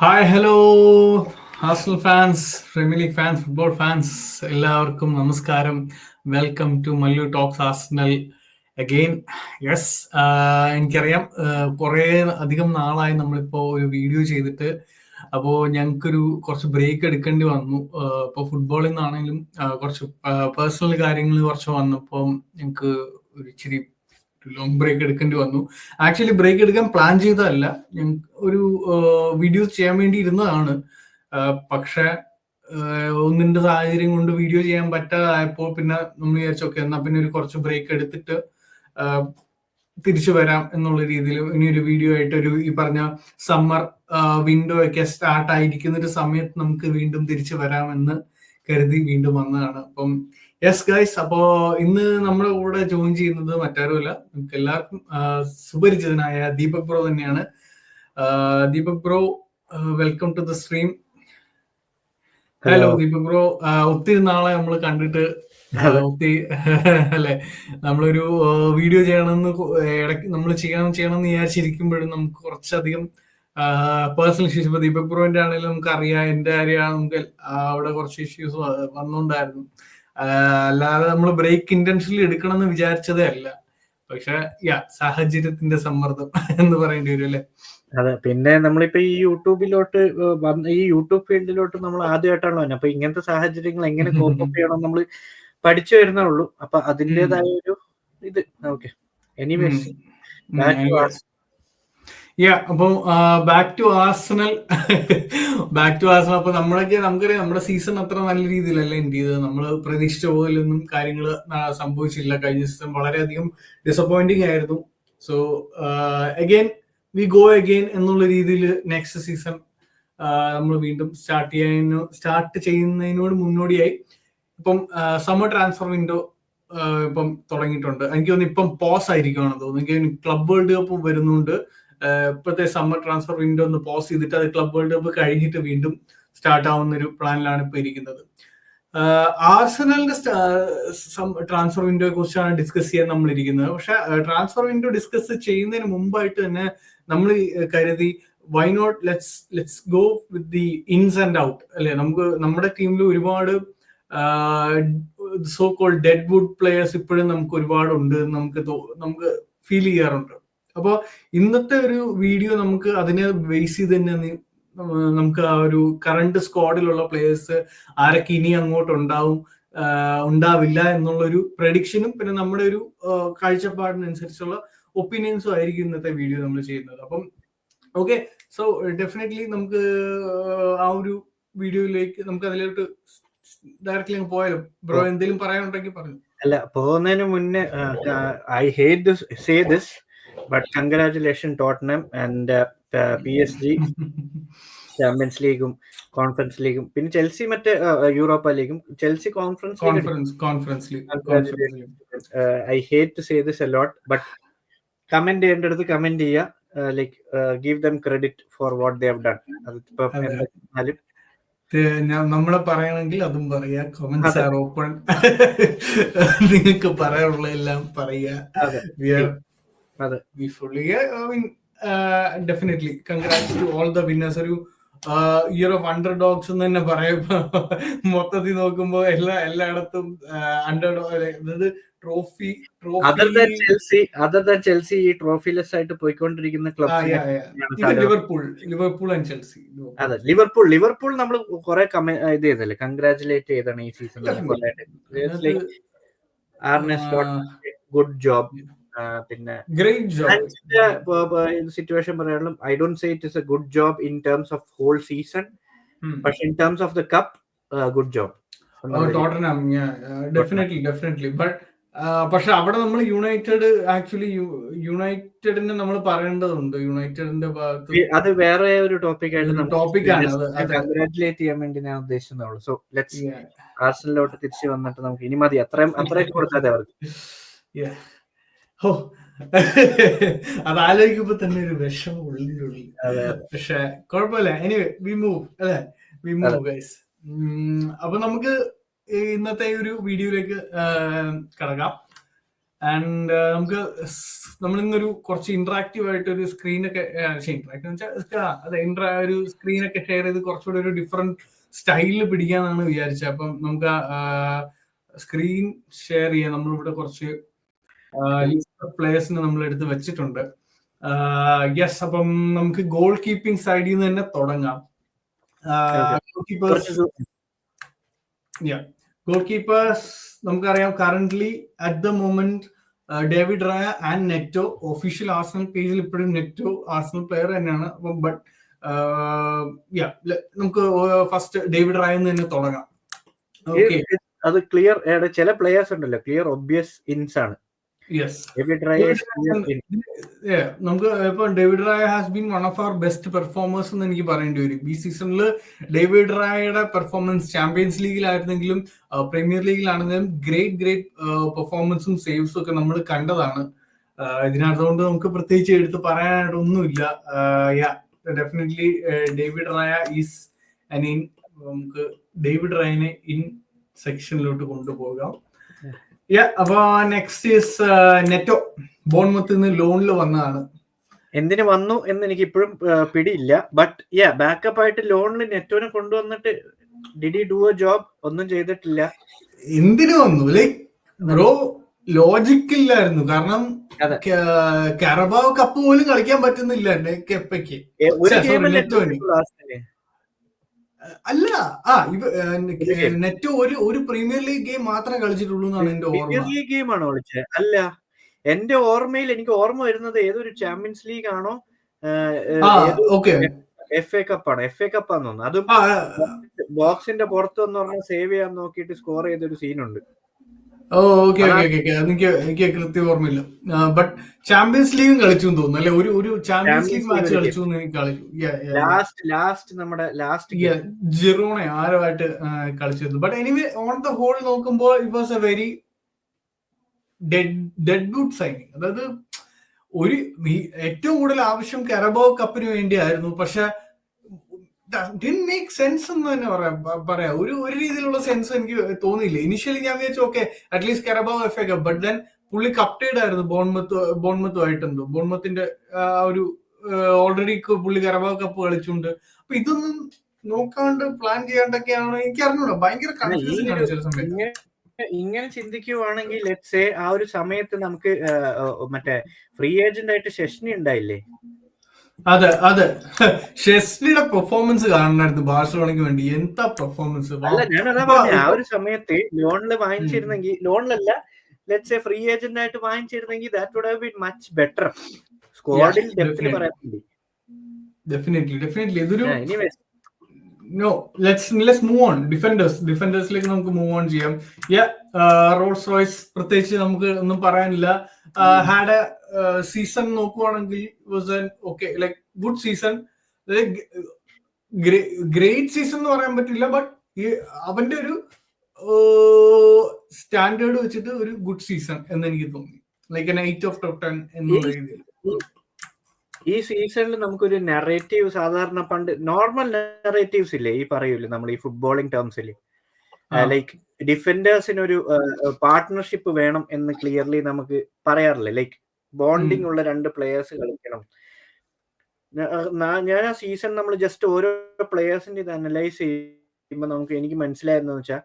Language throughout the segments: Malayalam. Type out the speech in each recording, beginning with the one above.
Hi hello Arsenal fans, premier league fans, football fans എല്ലാവർക്കും നമസ്കാരം. Welcome to Mallu talks Arsenal again. Yes, എനിക്കറിയാം കുറേ അധികം നാളായി നമ്മളിപ്പോൾ ഒരു വീഡിയോ ചെയ്തിട്ട്. അപ്പോൾ ഞങ്ങൾക്കൊരു കുറച്ച് ബ്രേക്ക് എടുക്കേണ്ടി വന്നു. ഇപ്പോൾ ഫുട്ബോളിൽ നിന്നാണെങ്കിലും കുറച്ച് പേഴ്സണൽ കാര്യങ്ങൾ കുറച്ച് വന്നപ്പോൾ ഞങ്ങൾക്ക് ഒരു ഇച്ചിരി ലോങ് ബ്രേക്ക് എടുക്കേണ്ടി വന്നു. ആക്ച്വലി ബ്രേക്ക് എടുക്കാൻ പ്ലാൻ ചെയ്തതല്ല, ഒരു വീഡിയോ ചെയ്യാൻ വേണ്ടി ഇരുന്നതാണ്. പക്ഷെ ഒന്നിന്റെ സാഹചര്യം കൊണ്ട് വീഡിയോ ചെയ്യാൻ പറ്റാതായപ്പോൾ പിന്നെ നമ്മൾ വിചാരിച്ചു ഓക്കെ എന്നാ പിന്നെ ഒരു കുറച്ച് ബ്രേക്ക് എടുത്തിട്ട് തിരിച്ചു വരാം എന്നുള്ള രീതിയിൽ ഇനി ഒരു വീഡിയോ ആയിട്ട് ഒരു ഈ പറഞ്ഞ സമ്മർ വിൻഡോ ഒക്കെ സ്റ്റാർട്ട് ആയിരിക്കുന്ന ഒരു സമയത്ത് നമുക്ക് വീണ്ടും തിരിച്ചു വരാമെന്ന് കരുതി വീണ്ടും വന്നതാണ്. അപ്പം യെസ് ഗൈസ്, അപ്പോ ഇന്ന് നമ്മുടെ കൂടെ ജോയിൻ ചെയ്യുന്നത് മറ്റാരുമല്ല, നമുക്ക് എല്ലാവർക്കും സുപരിചിതനായ ദീപക് ബ്രോ തന്നെയാണ്. Deepak bro, welcome to the stream. Hello Deepak bro, ഒത്തിരി നാളെ നമ്മൾ കണ്ടിട്ട് ഒത്തിരി അല്ലെ, നമ്മളൊരു വീഡിയോ ചെയ്യണമെന്ന് ഇടയ്ക്ക് നമ്മൾ ചെയ്യണമെന്ന് വിചാരിച്ചിരിക്കുമ്പോഴും നമുക്ക് കുറച്ചധികം പേഴ്സണൽ ഇഷ്യൂസ്, ഇപ്പൊ ദീപക് ബ്രോന്റെ ആണെങ്കിലും നമുക്ക് അറിയാം, എന്റെ കാര്യമാണ്, നമുക്ക് അവിടെ കുറച്ച് ഇഷ്യൂസ് വന്നുകൊണ്ടായിരുന്നു. അല്ലാതെ നമ്മൾ ബ്രേക്ക് ഇന്റൻഷനലി എടുക്കണം എന്ന് വിചാരിച്ചതേ അല്ല. പക്ഷെ സാഹചര്യത്തിന്റെ സമ്മർദ്ദം എന്ന് പറയേണ്ടി വരും അല്ലെ. അതെ, പിന്നെ നമ്മളിപ്പോ ഈ യൂട്യൂബിലോട്ട് ഈ യൂട്യൂബ് ഫീൽഡിലോട്ട് നമ്മൾ ആദ്യമായിട്ടാണല്ലോ തന്നെ. അപ്പൊ ഇങ്ങനത്തെ സാഹചര്യങ്ങൾ എങ്ങനെ കോപ്പ് അപ്പ് ചെയ്യണം നമ്മൾ പഠിച്ചു വരുന്നേ ഉള്ളൂ. അപ്പൊ അതിൻ്റെതായ ഒരു ഇത് ഓക്കെ. എനിവേസ്, അപ്പൊ ബാക്ക് ടു ആർസണൽ. അപ്പൊ നമുക്കറിയാം നമ്മുടെ സീസൺ അത്ര നല്ല രീതിയിലല്ല എൻഡ് ചെയ്തത്. നമ്മൾ പ്രതീക്ഷിച്ച പോലൊന്നും കാര്യങ്ങൾ സംഭവിച്ചില്ല. കഴിഞ്ഞ സീസൺ വളരെയധികം ഡിസപ്പോയിന്റിങ് ആയിരുന്നു. സോ വി ഗോ അഗെയിൻ എന്നുള്ള രീതിയിൽ നെക്സ്റ്റ് സീസൺ നമ്മൾ വീണ്ടും സ്റ്റാർട്ട് ചെയ്യുന്നതിനോട് മുന്നോടിയായി ഇപ്പം സമ്മർ ട്രാൻസ്ഫർ വിൻഡോ ഇപ്പം തുടങ്ങിയിട്ടുണ്ട്. എനിക്ക് തോന്നുന്നു ഇപ്പം പോസ് ആയിരിക്കുവാണെന്ന് തോന്നുന്നു. എനിക്ക് ക്ലബ് വേൾഡ് കപ്പ് വരുന്നുണ്ട്. ഇപ്പോഴത്തെ സമ്മർ ട്രാൻസ്ഫർ വിൻഡോ ഒന്ന് പോസ് ചെയ്തിട്ട് അത് ക്ലബ് വേൾഡ് കപ്പ് കഴിഞ്ഞിട്ട് വീണ്ടും സ്റ്റാർട്ട് ആവുന്ന ഒരു പ്ലാനിലാണ് ഇപ്പൊ ഇരിക്കുന്നത്. ആർസണലിന്റെ ട്രാൻസ്ഫർ വിൻഡോയെ കുറിച്ചാണ് ഡിസ്കസ് ചെയ്യാൻ നമ്മൾ ഇരിക്കുന്നത്. പക്ഷെ ട്രാൻസ്ഫർ വിൻഡോ ഡിസ്കസ് ചെയ്യുന്നതിന് മുമ്പായിട്ട് തന്നെ നമ്മൾ കരുതി why not let's go with the ins and out അല്ലെ. നമുക്ക് നമ്മുടെ ടീമിൽ ഒരുപാട് so called dead wood players ഇപ്പോഴും നമുക്ക് ഒരുപാട് ഉണ്ട്, നമുക്ക് ഫീൽ ചെയ്യാറുണ്ട്. അപ്പോൾ ഇന്നത്തെ ഒരു വീഡിയോ നമുക്ക് അതിനെ ബേസ് ചെയ്ത് തന്നെ നമുക്ക് ആ ഒരു കറണ്ട് സ്ക്വാഡിലുള്ള പ്ലേയേഴ്സ് ആരൊക്കെ ഇനി അങ്ങോട്ട് ഉണ്ടാവില്ല എന്നുള്ളൊരു പ്രഡിക്ഷനും പിന്നെ നമ്മുടെ ഒരു കാഴ്ചപ്പാടിനനുസരിച്ചുള്ള ഒപ്പീനിയൻസും ആയിരിക്കും ഇന്നത്തെ വീഡിയോ നമ്മൾ ചെയ്യുന്നത്. അപ്പം ഓക്കെ, സോ ഡെഫിനറ്റ്ലി നമുക്ക് ആ ഒരു വീഡിയോയിലേക്ക് നമുക്ക് അതിലോട്ട് ഡയറക്റ്റ്ലി അങ്ങ് പോയാലോ. ബ്രോ എന്തെങ്കിലും പറയാനുണ്ടെങ്കിൽ പറഞ്ഞു. അല്ല, പോകുന്നതിന് മുന്നേ I hate to say this but congratulation Tottenham and PSG champions ലീഗും കോൺഫറൻസ് ലീഗും പിന്നെ ചെൽസി മറ്റേ യൂറോപ്പ ലീഗും Chelsea conference league. I hate to say this a lot but comment ചെയ്യേണ്ടടുത്ത് കമന്റ് ചെയ്യുക. Like give them credit for what they have done. അതിപ്പോ എന്തായാലും നമ്മളെ പറയണമെങ്കിൽ അതും പറയാ. Comments are open. നിങ്ങൾക്ക് പറയാനുള്ള എല്ലാം പറയുക. Definitely congrats to all the winners. ഒരു ഇയർ ഓഫ് അണ്ടർ ഡോഗ്സ് എന്ന് തന്നെ പറയാം. മൊത്തത്തിൽ നോക്കുമ്പോ എല്ലായിടത്തും അണ്ടർ ഡോഗ്, അതായത് ട്രോഫി ചെൽസി ഈ ട്രോഫിലെസ് ആയിട്ട് പോയിക്കൊണ്ടിരിക്കുന്ന ക്ലബ് ലിവർപൂൾ ആൻഡ് ചെൽസി. അതെ, ലിവർപൂൾ നമ്മൾ കുറെ ഇത് ചെയ്തല്ലേ, കൺഗ്രാറ്റുലേറ്റ് ചെയ്താണ് ഈ സീസണിൽ. Good job. പിന്നെ സിറ്റുവേഷൻ പറയാനുള്ള I don't say it is a good job in terms of whole season, പക്ഷെ in terms of the cup good job. Definitely but പക്ഷെ അവിടെ നമ്മൾ യുണൈറ്റഡിനെ നമ്മൾ പറയേണ്ടതുണ്ട്. യുണൈറ്റഡിന്റെ ഭാഗത്ത് അത് വേറെ ഒരു ടോപ്പിക്കാണ്. കൺഗ്രാറ്റുലേറ്റ് ചെയ്യാൻ വേണ്ടി ഞാൻ ഉദ്ദേശിക്കുന്നുള്ളൂ. സോ ലെറ്റ്സ് ആർസണലിലോട്ട് തിരിച്ചു വന്നിട്ട് നമുക്ക് ഇനി മതി, അത്രയും കൊടുക്കാതെ അവർക്ക്. അത് ആലോചിക്കുമ്പോ തന്നെ ഒരു വിഷമം ഉള്ളിലുള്ളിൽ. പക്ഷെ കുഴപ്പമില്ല. എനിവേ വി മൂവ് അല്ലെ, വി മൂവ് ഗൈസ്. അപ്പൊ നമുക്ക് ഇന്നത്തെ ഒരു വീഡിയോയിലേക്ക് കടക്കാം. ആൻഡ് നമുക്ക് നമ്മളിന്നൊരു കുറച്ച് ഇന്ററാക്റ്റീവ് ആയിട്ട് ഒരു സ്ക്രീനൊക്കെ ഒരു സ്ക്രീനൊക്കെ ഷെയർ ചെയ്ത് കുറച്ചുകൂടെ ഒരു ഡിഫറെന്റ് സ്റ്റൈലിൽ പിടിക്കാന്നാണ് വിചാരിച്ചത്. അപ്പം നമുക്ക് സ്ക്രീൻ ഷെയർ ചെയ്യാം. നമ്മളിവിടെ കുറച്ച് പ്ലേയേഴ്സിനെ നമ്മൾ എടുത്ത് വെച്ചിട്ടുണ്ട്. യെസ്, അപ്പം നമുക്ക് ഗോൾ കീപ്പിംഗ് സൈഡിൽ നിന്ന് തന്നെ തുടങ്ങാം. ഗോൾ കീപ്പേഴ്സ് നമുക്കറിയാം, currently at the moment David Raya and Neto. Official Arsenal പേജിൽ ഇപ്പോഴും നെറ്റോ ആർസണൽ പ്ലെയർ തന്നെയാണ്. അപ്പം ബട്ട് നമുക്ക് ഫസ്റ്റ് ഡേവിഡ് റായ തന്നെ തുടങ്ങാം. അത് ക്ലിയർ, ചില പ്ലെയേഴ്സ് ഉണ്ടല്ലോ ക്ലിയർ ഒബ്വിയസ് ഇൻസ് ആണ്. നമുക്ക് ഇപ്പൊ David Raya has been one of our best performers എന്ന് എനിക്ക് പറയേണ്ടി വരും. ഈ സീസണിൽ ഡേവിഡ് റായയുടെ പെർഫോമൻസ് ചാമ്പ്യൻസ് ലീഗിലായിരുന്നെങ്കിലും പ്രീമിയർ ലീഗിലാണെങ്കിലും ഗ്രേറ്റ് പെർഫോമൻസും സേവ്സും ഒക്കെ നമ്മൾ കണ്ടതാണ്. ഇതിനകത്തുകൊണ്ട് നമുക്ക് പ്രത്യേകിച്ച് എടുത്ത് പറയാനായിട്ടൊന്നുമില്ല. Definitely David Raya is an in. നമുക്ക് ഡേവിഡ് റായനെ ഇൻ സെക്ഷനിലോട്ട് കൊണ്ടുപോകാം. അപ്പൊ നെക്സ്റ്റ് ഈസ് നെറ്റോ. ബോൺമത്തിൽ നിന്ന് ലോണിൽ വന്നതാണ്. എന്തിനു വന്നു എന്ന് എനിക്ക് ഇപ്പോഴും പിടിയില്ല. ബട്ട് ബാക്കപ്പ് ആയിട്ട് ലോണിൽ നെറ്റോനെ കൊണ്ടുവന്നിട്ട് did he do A job? ഒന്നും ചെയ്തിട്ടില്ല. എന്തിനു വന്നു? ലൈക് ബ്രോ ലോജിക് ഇല്ലായിരുന്നു. കാരണം കാരബാവ് കപ്പ് പോലും കളിക്കാൻ പറ്റുന്നില്ല കെപ്പയ്ക്ക്. അല്ല, നെറ്റ് ഒരു പ്രീമിയർ ലീഗ് ഗെയിം മാത്രമേ കളിച്ചിട്ടുള്ളൂ എന്നാണ് എന്റെ ഓർമ്മ. പ്രീമിയർ ലീഗ് ഗെയിം ആണോ കളിച്ചത്? അല്ല, എന്റെ ഓർമ്മയിൽ എനിക്ക് ഓർമ്മ വരുന്നത് ഏതൊരു ചാമ്പ്യൻസ് ലീഗ് ആണോ, FA കപ്പാണ്. FA കപ്പാന്ന് തോന്നുന്നു. അതും ബോക്സിന്റെ പുറത്ത് എന്ന് പറഞ്ഞാൽ സേവ് ചെയ്യാൻ നോക്കിയിട്ട് സ്കോർ ചെയ്തൊരു സീനുണ്ട്. എനിക്ക് കൃത്യം ഓർമ്മയില്ല. ബട്ട് ചാമ്പ്യൻസ് ലീഗും കളിച്ചു തോന്നുന്നു അല്ലെ? ഒരു ചാമ്പ്യൻസ് ലീഗ് മാച്ച് കളിച്ചു ലാസ്റ്റ് ജിറോണ ആരുമായിട്ട് കളിച്ചിരുന്നു. But anyway on the whole നോക്കുമ്പോൾ it was a very dead good signing. അതായത് ഏറ്റവും കൂടുതൽ ആവശ്യം കാരബാവ് കപ്പിന് വേണ്ടിയായിരുന്നു. പക്ഷെ didn't make sense എന്ന് തന്നെ പറയാം. ഒരു രീതിയിലുള്ള സെൻസ് എനിക്ക് തോന്നിയില്ല. ഇനിഷ്യലി ഞാൻ വിചാരിച്ചു okay at least Carabao FA cup. But then പുള്ളി കപ്റ്റേഡ് ആയിരുന്നു ബോൺമത്തുമായിട്ടെന്തോ. ബോൺമത്തിന്റെ ഒരു ഓൾറെഡി പുള്ളി കാരബാവ് കപ്പ് കളിച്ചുണ്ട്. അപ്പൊ ഇതൊന്നും നോക്കാണ്ട് പ്ലാൻ ചെയ്യാണ്ടൊക്കെയാണ് എനിക്ക് അറിഞ്ഞൂടാ. ഭയങ്കര കൺഫ്യൂസിംഗ് ആണ് ചില സമയത്ത്. ഇങ്ങനെ ചിന്തിക്കുവാണെങ്കിൽ ലെറ്റ്സ് സേ ആ ഒരു സമയത്ത് നമുക്ക് മറ്റേ ഫ്രീ ഏജന്റ് ആയിട്ട് ഷെസ്നി ഉണ്ടായില്ലേ? അതെ ഷെസ്നിയുടെ പെർഫോമൻസ് കാണണമായിരുന്നു ബാഴ്സലോണയ്ക്ക് വേണ്ടി. എന്താ പെർഫോമൻസ്! അല്ല, ഞാനതാ പറഞ്ഞ ആ ഒരു സമയത്ത് ലോണില് വാങ്ങിച്ചിരുന്നെങ്കിൽ, ലോണിലല്ല ലെറ്റ്സ് സേ ഫ്രീ ഏജന്റ് ആയിട്ട് വാങ്ങിച്ചിരുന്നെങ്കിൽ that would have been much better. സ്ക്വാഡിൽ ഡെപ്ത് പറയാൻ ഡെഫിനറ്റ്ലി ഇതൊരു No, let's move on. ഡിഫൻഡേഴ്സിലേക്ക് നമുക്ക് മൂവ് ഓൺ ചെയ്യാം. റോൾസ് റോയ്സ് പ്രത്യേകിച്ച് നമുക്ക് ഒന്നും പറയാനില്ല. ഹാഡ് എ സീസൺ നോക്കുവാണെങ്കിൽ was an okay like good season. Great season എന്ന് പറയാൻ പറ്റില്ല, ബട്ട് അവന്റെ ഒരു സ്റ്റാൻഡേർഡ് വെച്ചിട്ട് ഒരു ഗുഡ് സീസൺ എന്ന് എനിക്ക് തോന്നി. ലൈക്ക് an 8 out of 10 എന്നുള്ള രീതിയിൽ. ഈ സീസണിൽ നമുക്കൊരു നെറേറ്റീവ്, സാധാരണ പണ്ട് നോർമൽ നെറേറ്റീവ്സ് ഇല്ലേ ഈ പറയൂലേ നമ്മൾ ഈ ഫുട്ബോളിംഗ് ടേംസിൽ, ലൈക്ക് ഡിഫൻഡേഴ്സിനൊരു പാർട്ട്ണർഷിപ്പ് വേണം എന്ന് ക്ലിയർലി നമുക്ക് പറയാറില്ലേ? ലൈക്ക് ബോണ്ടിങ് ഉള്ള രണ്ട് പ്ലേയേഴ്സ് കളിക്കണം. ഞാൻ ആ സീസൺ നമ്മൾ ജസ്റ്റ് ഓരോ പ്ലേയേഴ്സിന്റെ ഇത് അനലൈസ് ചെയ്യുമ്പോൾ എനിക്ക് മനസ്സിലായെന്ന് വെച്ചാൽ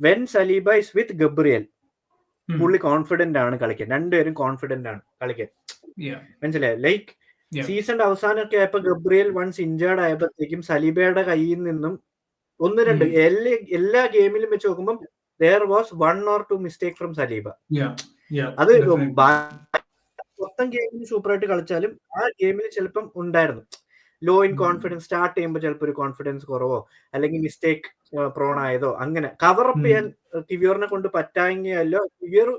when Saliba is with Gabriel, പുള്ളി കോൺഫിഡന്റ് ആണ് കളിക്കാൻ. രണ്ടുപേരും കോൺഫിഡന്റ് ആണ് കളിക്കാൻ. മനസ്സിലായോ? ലൈക്ക് സീസണിന്റെ അവസാനമൊക്കെ ആയപ്പോ ഗബ്രിയൽ വൺസ് ഇഞ്ചേർഡ് ആയപ്പോഴത്തേക്കും സലീബയുടെ കയ്യിൽ നിന്നും ഒന്ന് രണ്ട് എല്ലാ ഗെയിമിലും വെച്ച് നോക്കുമ്പോൾ there was 1 or 2 mistake from Saliba. അത് മൊത്തം ഗെയിമിൽ സൂപ്പറായിട്ട് കളിച്ചാലും ആ ഗെയിമിൽ ചിലപ്പം ഉണ്ടായിരുന്നു ലോ ഇൻ കോൺഫിഡൻസ്. സ്റ്റാർട്ട് ചെയ്യുമ്പോൾ ചിലപ്പോൾ ഒരു കോൺഫിഡൻസ് കുറവോ അല്ലെങ്കിൽ മിസ്റ്റേക്ക് പ്രോൺ ആയതോ അങ്ങനെ കവറപ്പ് ചെയ്യാൻ കിവിയോറിനെ കൊണ്ട് പറ്റാമെങ്കിലോ. കിവിയോർ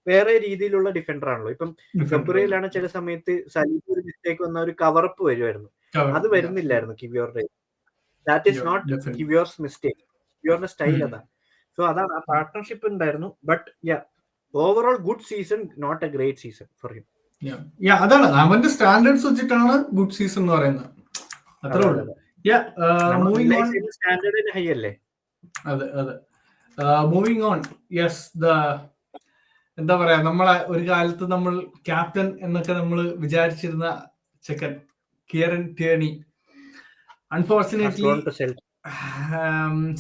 വേറെ രീതിയിലുള്ള ഡിഫൻഡർ ആണല്ലോ. ഇപ്പം ഗബ്രിയലാണ് ചില സമയത്ത് സലീബ് ഒരു മിസ്റ്റേക്ക് വന്ന ഒരു കവറപ്പ് വരുമായിരുന്നു, അത് വരുന്നില്ലായിരുന്നു കിവിയോറിന്റെ. That is not Kiwior's mistake, കിവിയോറിന്റെ സ്റ്റൈൽ അതാണ്. സോ അതാണ് ആ പാർട്ട്ണർഷിപ്പ് ഉണ്ടായിരുന്നു. But overall good season, not a great season for him. അതാണ് അവന്റെ സ്റ്റാൻഡേർഡ്സ് വെച്ചിട്ടാണ് ഗുഡ് സീസൺ എന്ന് പറയുന്നത്. അത്രേ ഉള്ളൂ. സ്റ്റാൻഡേർഡിന് ഹൈ അല്ലേ? അതെ. Moving on. യെസ്, ദ എന്താ പറയാ, നമ്മളെ ഒരു കാലത്ത് നമ്മൾ ക്യാപ്റ്റൻ എന്നൊക്കെ നമ്മൾ വിചാരിച്ചിരുന്ന ചെക്കൻ കിയറൻ ടിയർണി അൺഫോർച്ചുനേറ്റ്ലി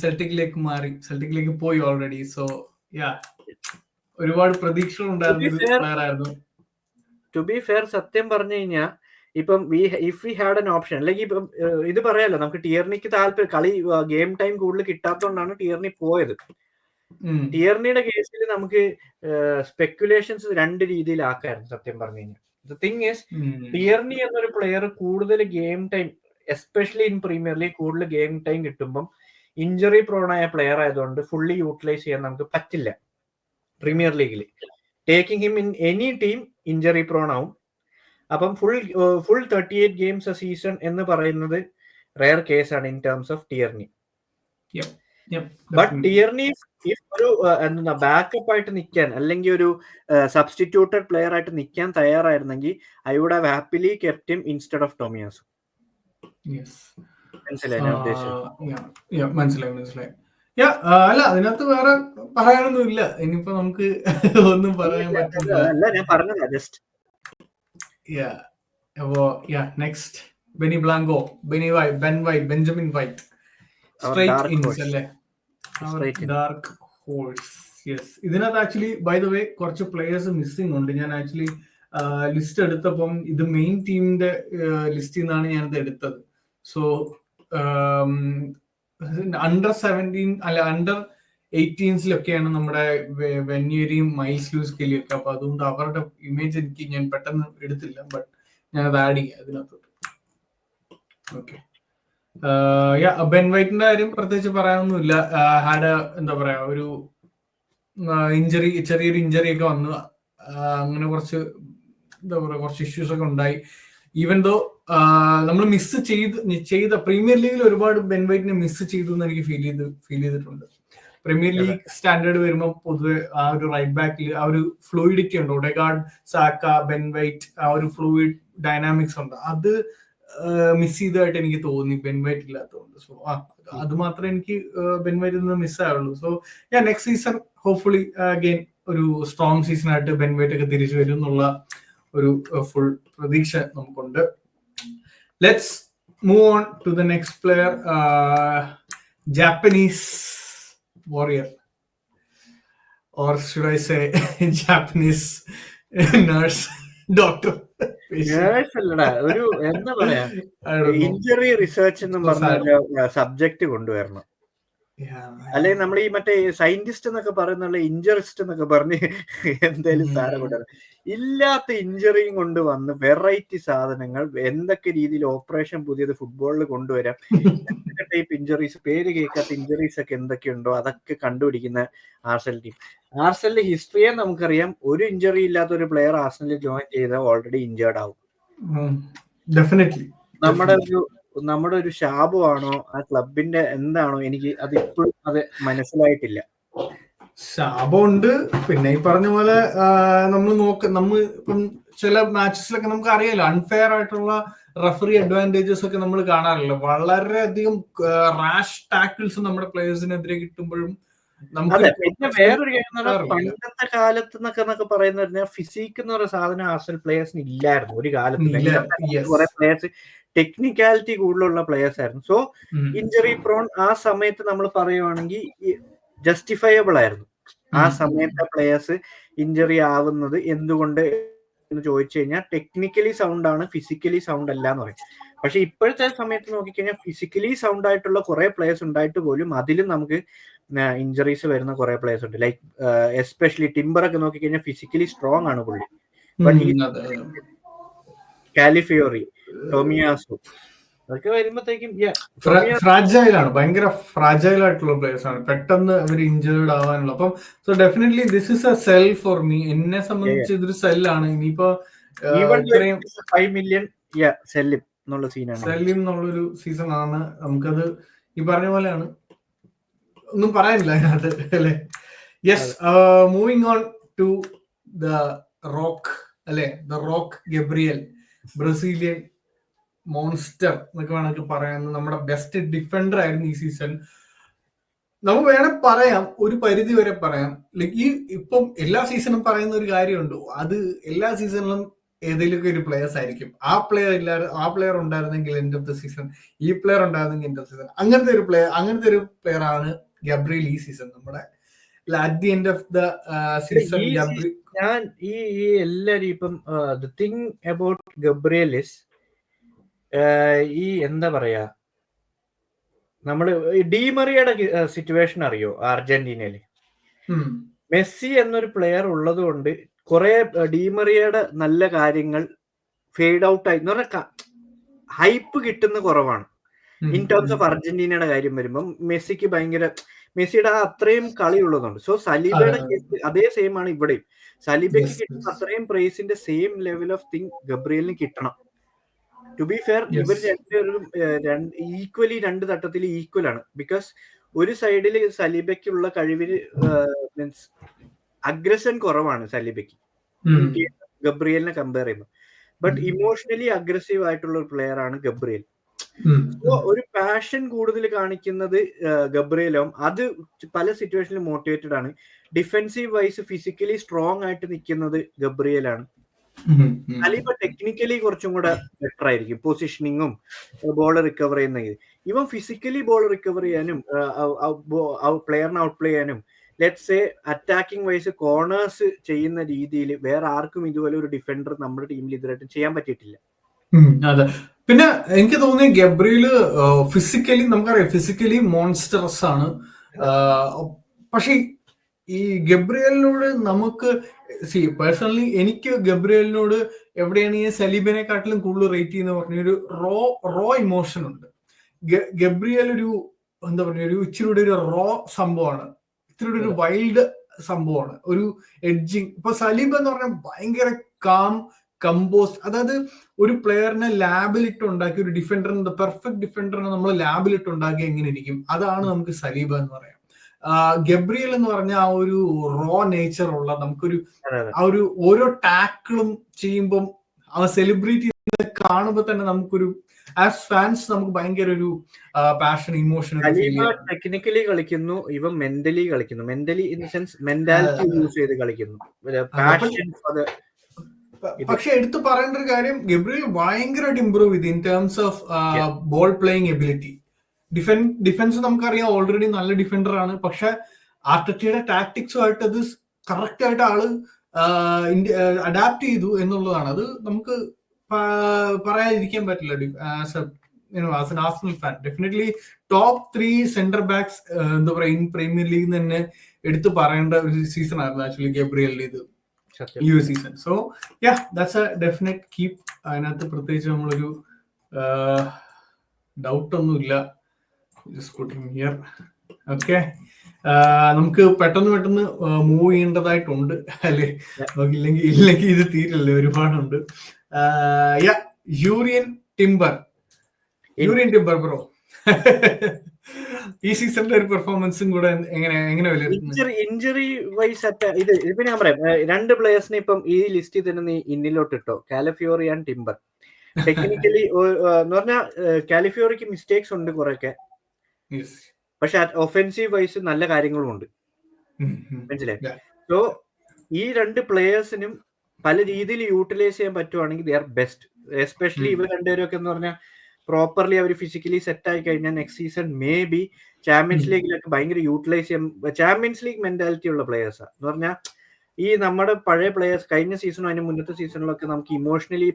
സെൽറ്റിക്കിലേക്ക് മാറി, സെൽറ്റിക്കിലേക്ക് പോയി ഓൾറെഡി. സോ യാ, ഒരുപാട് പ്രതീക്ഷകൾ ഉണ്ടായിരുന്ന ഒരു പ്ലെയർ ആയിരുന്നു. ടു ബി ഫെയർ, സത്യം പറഞ്ഞു കഴിഞ്ഞാൽ ഇപ്പം if we had an option, അല്ലെങ്കിൽ ഇപ്പം ഇത് പറയാലോ, നമുക്ക് ടിയർണിക്ക് താല്പര്യം, കളി ഗെയിം ടൈം കൂടുതൽ കിട്ടാത്തതുകൊണ്ടാണ് ടിയർണി പോയത്. ടിയർണിയുടെ കേസിൽ നമുക്ക് സ്പെക്കുലേഷൻസ് രണ്ട് രീതിയിലാക്കായിരുന്നു സത്യം പറഞ്ഞു കഴിഞ്ഞാൽ. ദ തിങ് ഈസ്, ടിയർണി എന്നൊരു പ്ലെയർ കൂടുതൽ game time, especially in premier league, കൂടുതൽ ഗെയിം ടൈം കിട്ടുമ്പം ഇഞ്ചറി പ്രോൺ ആയ പ്ലെയർ ആയതുകൊണ്ട് ഫുള്ളി യൂട്ടിലൈസ് ചെയ്യാൻ നമുക്ക് പറ്റില്ല പ്രീമിയർ ലീഗിൽ. Taking him in any team injury prone ആവും. അപ്പം ഫുൾ 38 ഗെയിംസ് എ സീസൺ എന്ന് പറയുന്നത് റെയർ കേസാണ് ഇൻ ടേംസ് ഓഫ് ടിയർണി. ബട്ട് ടിയർണി ഒരു ബാക്കപ്പ് ആയിട്ട് നിൽക്കാൻ, അല്ലെങ്കിൽ ഒരു സബ്സ്റ്റിറ്റ്യൂട്ടഡ് പ്ലെയർ ആയിട്ട് നിൽക്കാൻ തയ്യാറായിരുന്നെങ്കിൽ I would have happily kept him instead of Tomiyasu. മനസ്സിലായി. അല്ല, അതിനകത്ത് വേറെ പറയാനൊന്നുമില്ല. ഇനിയിപ്പോ നമുക്ക് ഒന്നും പറയാൻ പറ്റില്ല. ഞാൻ പറഞ്ഞതാ just. Next Benny Blanco, Benjamin White, straight ins അല്ലേ, ഡാർക്ക് ഹോഴ്സ്. യെസ്, ഇതിനകത്ത് ആക്ച്വലി ബൈ ദ വേ കുറച്ച് പ്ലേയേഴ്സ് മിസ്സിംഗ് ഉണ്ട്. ഞാൻ ആക്ച്വലി ലിസ്റ്റ് എടുത്തപ്പം ഇത് മെയിൻ ടീമിന്റെ ലിസ്റ്റിൽ നിന്നാണ് ഞാനിത് എടുത്തത്. സോ അണ്ടർ 17 അല്ല അണ്ടർ 18 നമ്മുടെ വെന്യൂരിയും മൈൽസ് ലൂയിസ് കെല്ലിയൊക്കെ. അപ്പൊ അതുകൊണ്ട് അവരുടെ ഇമേജ് ഞാൻ പെട്ടെന്ന് എടുത്തില്ല, ബട്ട് ഞാനത് ആഡ് ചെയ്യാം അതിനകത്ത്. ഓക്കെ, ബെൻ വൈറ്റിന്റെ കാര്യം പ്രത്യേകിച്ച് പറയാനൊന്നുമില്ല. ഹാഡ് എന്താ പറയാ, ഒരു ചെറിയൊരു ഇഞ്ചറി ഒക്കെ വന്നു. അങ്ങനെ കുറച്ച് എന്താ പറയാ, കുറച്ച് ഇഷ്യൂസ് ഒക്കെ ഉണ്ടായി. ഈവൻ ദോ നമ്മൾ മിസ് ചെയ്ത പ്രീമിയർ ലീഗിൽ ഒരുപാട് ബെൻ വൈറ്റിനെ മിസ് ചെയ്തു എന്ന് എനിക്ക് ഫീൽ ചെയ്തിട്ടുണ്ട്. പ്രീമിയർ ലീഗ് സ്റ്റാൻഡേർഡ് വരുമ്പോൾ പൊതുവെ ആ ഒരു റൈറ്റ് ബാക്കിൽ ആ ഒരു ഫ്ലൂയിഡിറ്റി ഉണ്ട്. ഒഡെഗാർഡ്, സാക്ക, ബെൻ വൈറ്റ്, ആ ഒരു ഫ്ലൂയിഡ് ഡൈനാമിക്സ് ഉണ്ട്. അത് മിസ് ചെയ്തതായിട്ട് എനിക്ക് തോന്നി ബെൻ വൈറ്റ് ഇല്ലാത്തതുകൊണ്ട്. സോ അത് മാത്രമേ എനിക്ക് ബെൻ വൈറ്റിൽ നിന്ന് മിസ്സായുള്ളൂ. So next season hopefully again ഒരു സ്ട്രോങ് സീസൺ ആയിട്ട് ബെൻ വൈറ്റ് ഒക്കെ തിരിച്ചു വരും എന്നുള്ള ഒരു ഫുൾ പ്രതീക്ഷ നമുക്കുണ്ട്. Let's move on to the next player, Japanese warrior, or should I say Japanese nurse, doctor. ഒരു എന്താ പറയാ, ഇഞ്ചറി റിസർച്ച് എന്ന് പറഞ്ഞ സബ്ജക്ട് കൊണ്ടുവരണം. അല്ലെങ്കിൽ നമ്മൾ ഈ മറ്റേ സയന്റിസ്റ്റ് എന്നൊക്കെ പറയുന്നുള്ള ഇഞ്ചറിസ്റ്റ് എന്നൊക്കെ പറഞ്ഞ് എന്തായാലും സാധനം കൊണ്ടുവരണം. ഇല്ലാത്ത ഇഞ്ചറിയും കൊണ്ട് വന്ന് വെറൈറ്റി സാധനങ്ങൾ, എന്തൊക്കെ രീതിയിൽ ഓപ്പറേഷൻ പുതിയത് ഫുട്ബോളിൽ കൊണ്ടുവരാം, എന്തൊക്കെ ടൈപ്പ് ഇഞ്ചറീസ്, പേര് കേൾക്കാത്ത ഇഞ്ചറീസ് ഒക്കെ എന്തൊക്കെയുണ്ടോ അതൊക്കെ കണ്ടുപിടിക്കുന്ന ആർസെനൽ ടീം. ആർസെനലിന്റെ ഹിസ്റ്ററിയെ നമുക്കറിയാം. ഒരു ഇഞ്ചറി ഇല്ലാത്ത ഒരു പ്ലെയർ ആർസെനലിൽ ജോയിൻ ചെയ്താൽ ഓൾറെഡി ഇഞ്ചേർഡ് ആവും. നമ്മുടെ ഒരു ശാപമാണോ ആ ക്ലബിന്റെ എന്താണോ, എനിക്ക് അത് ഇപ്പോഴും അത് മനസ്സിലായിട്ടില്ല. ശാപമുണ്ട്. പിന്നെ ഈ പറഞ്ഞ പോലെ നമ്മൾ ഇപ്പം ചില മാച്ചസിലൊക്കെ നമുക്ക് അറിയാലോ, അൺഫെയർ ആയിട്ടുള്ള റഫറി അഡ്വാൻറ്റേജസ് ഒക്കെ നമ്മൾ കാണാറില്ല. വളരെയധികം റാഷ് ടാക്കിൾസ് നമ്മുടെ പ്ലേയേഴ്സിനെതിരെ കിട്ടുമ്പോഴും അതെ. പിന്നെ വേറൊരു കാര്യം, പണ്ടത്തെ കാലത്ത് എന്നൊക്കെ പറയുന്ന ഫിസിക് എന്ന് പറയുന്ന സാധനം ആർസെനൽ പ്ലേയേഴ്സിന് ഇല്ലായിരുന്നു ഒരു കാലത്ത്. കുറെ പ്ലേയേഴ്സ് ടെക്നിക്കാലിറ്റി കൂടുതലുള്ള പ്ലേയേഴ്സ് ആയിരുന്നു. സോ ഇഞ്ചറി പ്രോൺ ആ സമയത്ത് നമ്മൾ പറയുവാണെങ്കിൽ ജസ്റ്റിഫയബിൾ ആയിരുന്നു. ആ സമയത്തെ പ്ലേയേഴ്സ് ഇഞ്ചറി ആവുന്നത് എന്തുകൊണ്ട് എന്ന് ചോദിച്ചു കഴിഞ്ഞാൽ ടെക്നിക്കലി സൗണ്ട് ആണ്, ഫിസിക്കലി സൗണ്ട് അല്ല എന്ന് പറയും. പക്ഷെ ഇപ്പോഴത്തെ സമയത്ത് നോക്കിക്കഴിഞ്ഞാൽ ഫിസിക്കലി സൗണ്ട് ആയിട്ടുള്ള കുറെ പ്ലേയേഴ്സ് ഉണ്ടായിട്ട് പോലും അതിലും നമുക്ക് ഇഞ്ചറീസ് വരുന്ന കുറെ പ്ലേയേഴ്സ് ഉണ്ട്. ലൈക്ക് എസ്പെഷ്യലി ടിംബർ ഒക്കെ നോക്കിക്കഴിഞ്ഞാൽ ഫിസിക്കലി സ്ട്രോങ് ആണ് പുള്ളി. കാലിഫിയോറി, ടോമിയാസു അതൊക്കെ വരുമ്പോഴത്തേക്കും ഫ്രാജൈലാണ്, ഭയങ്കര ഫ്രാജൈൽ ആയിട്ടുള്ള പ്ലേയേഴ്സ് ആണ്. പെട്ടെന്ന് അവർ ഇഞ്ചേർഡ് ആവാനുള്ള. അപ്പം so definitely this is A cell for me. എന്നെ സംബന്ധിച്ച് ഇതൊരു സെല്ലാണ്. ഇനിയിപ്പോ 5 million സെല്ലും എന്നുള്ളൊരു സീസൺ ആണ്. നമുക്കത് ഈ പറഞ്ഞ പോലെയാണ്, ഒന്നും പറയാനില്ല അതിനകത്ത് അല്ലെ. Yes, moving on to the rock അല്ലെ, the rock Gabriel, Brazilian monster എന്നൊക്കെ വേണമെങ്കിൽ പറയാൻ. നമ്മുടെ ബെസ്റ്റ് ഡിഫൻഡർ ആയിരുന്നു ഈ സീസൺ. നമുക്ക് വേണേ പറയാം, ഒരു പരിധി വരെ പറയാം. ലൈക്ക് ഈ ഇപ്പം എല്ലാ സീസണും പറയുന്ന ഒരു കാര്യമുണ്ട്, അത് എല്ലാ സീസണിലും ഏതെങ്കിലുമൊക്കെ ഒരു പ്ലെയേഴ്സ് ആയിരിക്കും. ആ പ്ലെയർ ഉണ്ടായിരുന്നെങ്കിൽ എൻഡ് ഓഫ് ദ സീസൺ, ഈ പ്ലെയർ ഉണ്ടായിരുന്നെങ്കിൽ എൻഡ് ഓഫ് സീസൺ, അങ്ങനത്തെ ഒരു പ്ലെയർ ആണ് ഗബ്രിയേൽ ഈ സീസൺ. നമ്മുടെ at the end of the season ഞാൻ ഈ എല്ലാരും ഇപ്പം the thing about Gabriel is ഈ എന്താ പറയാ, നമ്മള് ഡിമറിയുടെ സിറ്റുവേഷൻ അറിയോ അർജന്റീനയില്? മെസ്സി എന്നൊരു പ്ലെയർ ഉള്ളത് കൊണ്ട് കുറെ ഡിമറിയുടെ നല്ല കാര്യങ്ങൾ ഫെയ്ഡ് ഔട്ട് ആയി എന്ന് പറഞ്ഞാൽ ഹൈപ്പ് കിട്ടുന്ന കുറവാണ്. ഇൻ ടേംസ് ഓഫ് അർജന്റീനയുടെ കാര്യം വരുമ്പം മെസ്സിക്ക് മെസ്സിയുടെ അത്രയും കളി ഉള്ളതുണ്ട്. സോ സലീബയുടെ കേസ് അതേ സെയിം ആണ് ഇവിടെയും. സലീബയ്ക്ക് കിട്ടുന്ന അത്രയും പ്രൈസിന്റെ സെയിം ലെവൽ ഓഫ് തിങ് ഗബ്രിയേലിന് കിട്ടണം. ടു ബി ഫെയർ, ഇവർ രണ്ടുപേരും ഈക്വലി രണ്ട് തട്ടത്തിൽ ഈക്വൽ ആണ്. ബിക്കോസ് ഒരു സൈഡില് സലീബയ്ക്കുള്ള കഴിവിന് മീൻസ് അഗ്രഷൻ കുറവാണ് സലീബയ്ക്ക് ഗബ്രിയേലിനെ കമ്പയർ ചെയ്യുമ്പോൾ. ബട്ട് ഇമോഷണലി അഗ്രസീവ് ആയിട്ടുള്ള ഒരു പ്ലെയർ ആണ് ഗബ്രിയേൽ. ഒരു പാഷൻ കൂടുതൽ കാണിക്കുന്നത് ഗബ്രിയേലും, അത് പല സിറ്റുവേഷനിലും മോട്ടിവേറ്റഡ് ആണ്. ഡിഫെൻസീവ് വൈസ് ഫിസിക്കലി സ്ട്രോങ് ആയിട്ട് നിൽക്കുന്നത് ഗബ്രിയേലാണ്. സലീബ ടെക്നിക്കലി കുറച്ചും കൂടെ ബെറ്റർ ആയിരിക്കും, പൊസിഷനിങ്ങും ബോൾ റിക്കവർ ചെയ്യുന്നത്. ഇവൻ ഫിസിക്കലി ബോൾ റിക്കവർ ചെയ്യാനും പ്ലെയറിനെ ഔട്ട് പ്ലേ ചെയ്യാനും let's say attacking vice corners ചെയ്യുന്ന രീതിയിൽ വേറെ ആർക്കും ഇതുപോലെ ഒരു ഡിഫൻഡർ നമ്മുടെ ടീമിൽ ഇതുവരെയായിട്ട് ചെയ്യാൻ പറ്റിയിട്ടില്ല. അതെ, പിന്നെ എനിക്ക് തോന്നി ഗബ്രിയേല് ഫിസിക്കലി, നമുക്കറിയാം ഫിസിക്കലി മോൺസ്റ്ററസ് ആണ്. പക്ഷെ ഈ ഗബ്രിയേലിനോട് നമുക്ക് പേഴ്സണലി എനിക്ക് ഗബ്രിയേലിനോട് എവിടെയാണ് ഈ സലീബിനെക്കാട്ടിലും കൂടുതൽ റേറ്റ് ചെയ്യുന്ന പറഞ്ഞൊരു റോ ഇമോഷൻ ഉണ്ട്. ഗബ്രിയേൽ ഒരു എന്താ പറയുക, ഒരു ഇച്ചിരി ഒരു റോ സംഭവമാണ്, ഇത്തിരി ഒരു വൈൽഡ് സംഭവമാണ്, ഒരു എഡ്ജിങ്. ഇപ്പൊ സലീബ് എന്ന് പറഞ്ഞാൽ ഭയങ്കര കാം കമ്പോസ്റ്റ്, അതായത് ഒരു പ്ലെയറിനെ ലാബിലിട്ട് ഉണ്ടാക്കി, ഒരു ഡിഫൻഡറിന്റെ പെർഫെക്റ്റ് ഡിഫൻഡറിനെ നമ്മൾ ലാബിലിട്ട് ഉണ്ടാക്കി എങ്ങനെ ഇരിക്കും, അതാണ് നമുക്ക് സലീബ എന്ന് പറയാം. ഗബ്രിയേൽ എന്ന് പറഞ്ഞ ആ ഒരു റോ നേച്ചർ ഉള്ള, നമുക്കൊരു ആ ഒരു ഓരോ ടാക്കിളും ചെയ്യുമ്പം ആ സെലിബ്രേറ്റ് കാണുമ്പോൾ തന്നെ നമുക്കൊരു ആസ് ഫാൻസ് നമുക്ക് ഭയങ്കര ഒരു പാഷൻ, ഇമോഷൻ. ടെക്നിക്കലി കളിക്കുന്നു, ഇവൻ മെന്റലി കളിക്കുന്നു. Mentally in the sense mentality use ചെയ്ത് കളിക്കുന്നു. പക്ഷെ എടുത്തു പറയേണ്ട ഒരു കാര്യം, ഗബ്രിയേൽ ഭയങ്കരമായിട്ട് ഇമ്പ്രൂവ് ചെയ്തു in terms of ball playing ability. Defence നമുക്കറിയാം ഓൾറെഡി നല്ല ഡിഫൻഡർ ആണ്, പക്ഷെ ആർട്ടറ്റയുടെ ടാക്ടിക്സുമായിട്ട് അത് കറക്റ്റ് ആയിട്ട് ആള് അഡാപ്റ്റ് ചെയ്തു എന്നുള്ളതാണ്. അത് നമുക്ക് പറയാതിരിക്കാൻ പറ്റില്ല. As an Arsenal fan definitely top 3 centre backs എന്താ പറയുക ഇൻ പ്രീമിയർ ലീഗ് തന്നെ എടുത്തു പറയേണ്ട ഒരു സീസൺ ആയിരുന്നു ആക്ച്വലി ഗബ്രിയേലിന്റെ ഇത് ഈ ഒരു season. So yeah, that's A definite keep. അതിനകത്ത് പ്രത്യേകിച്ച് നമ്മളൊരു ഡൗട്ട് ഒന്നുമില്ല. ഓക്കെ, നമുക്ക് പെട്ടെന്ന് മൂവ് ചെയ്യേണ്ടതായിട്ടുണ്ട് അല്ലെ, ഇല്ലെങ്കിൽ ഇത് തീരല്ലേ, ഒരുപാടുണ്ട്. യൂറിയൻ ടിംബർ ബ്രോ, ഈ സീസണിലെ ഒരു പെർഫോമൻസും കൂടെ എങ്ങനെ വിലയിരുത്തുന്നു? ഇഞ്ചുറി വൈസ് ഇപ്പൊ ഞാൻ പറയാം, രണ്ട് പ്ലേയേഴ്സിനെ ഇപ്പം ഈ ലിസ്റ്റിൽ തന്നെ നീ ഇന്നിലോട്ട് ഇട്ടോ, കാലഫിയോറി ആൻഡ് ടിംബർ. ടെക്നിക്കലി എന്ന് പറഞ്ഞാൽ കാലിഫിയോറിക്ക് മിസ്റ്റേക്സ് ഉണ്ട് കുറെയൊക്കെ, പക്ഷെ ഒഫെൻസീവ് വൈസ് നല്ല കാര്യങ്ങളും ഉണ്ട്, മനസ്സിലായി? സോ ഈ രണ്ട് പ്ലേയേഴ്സിനും പല രീതിയിൽ യൂട്ടിലൈസ് ചെയ്യാൻ പറ്റുവാണെങ്കിൽ ദേ ആർ ബെസ്റ്റ്. എസ്പെഷ്യലി ഇവർ രണ്ടുപേരും ഒക്കെ എന്ന് പറഞ്ഞാൽ പ്രോപ്പർലി അവർ ഫിസിക്കലി സെറ്റ് ആയി കഴിഞ്ഞാൽ next season maybe champions ലീഗിലൊക്കെ ഭയങ്കര യൂട്ടിലൈസ് ചെയ്യാൻ, ചാമ്പ്യൻസ് ലീഗ് മെന്റാലിറ്റി ഉള്ള പ്ലേയേഴ്സാണ്. എന്ന് പറഞ്ഞാൽ ഈ നമ്മുടെ പഴയ പ്ലേയേഴ്സ് കഴിഞ്ഞ സീസണും അതിന് മുന്നത്തെ സീസണിലൊക്കെ നമുക്ക് ഇമോഷണലി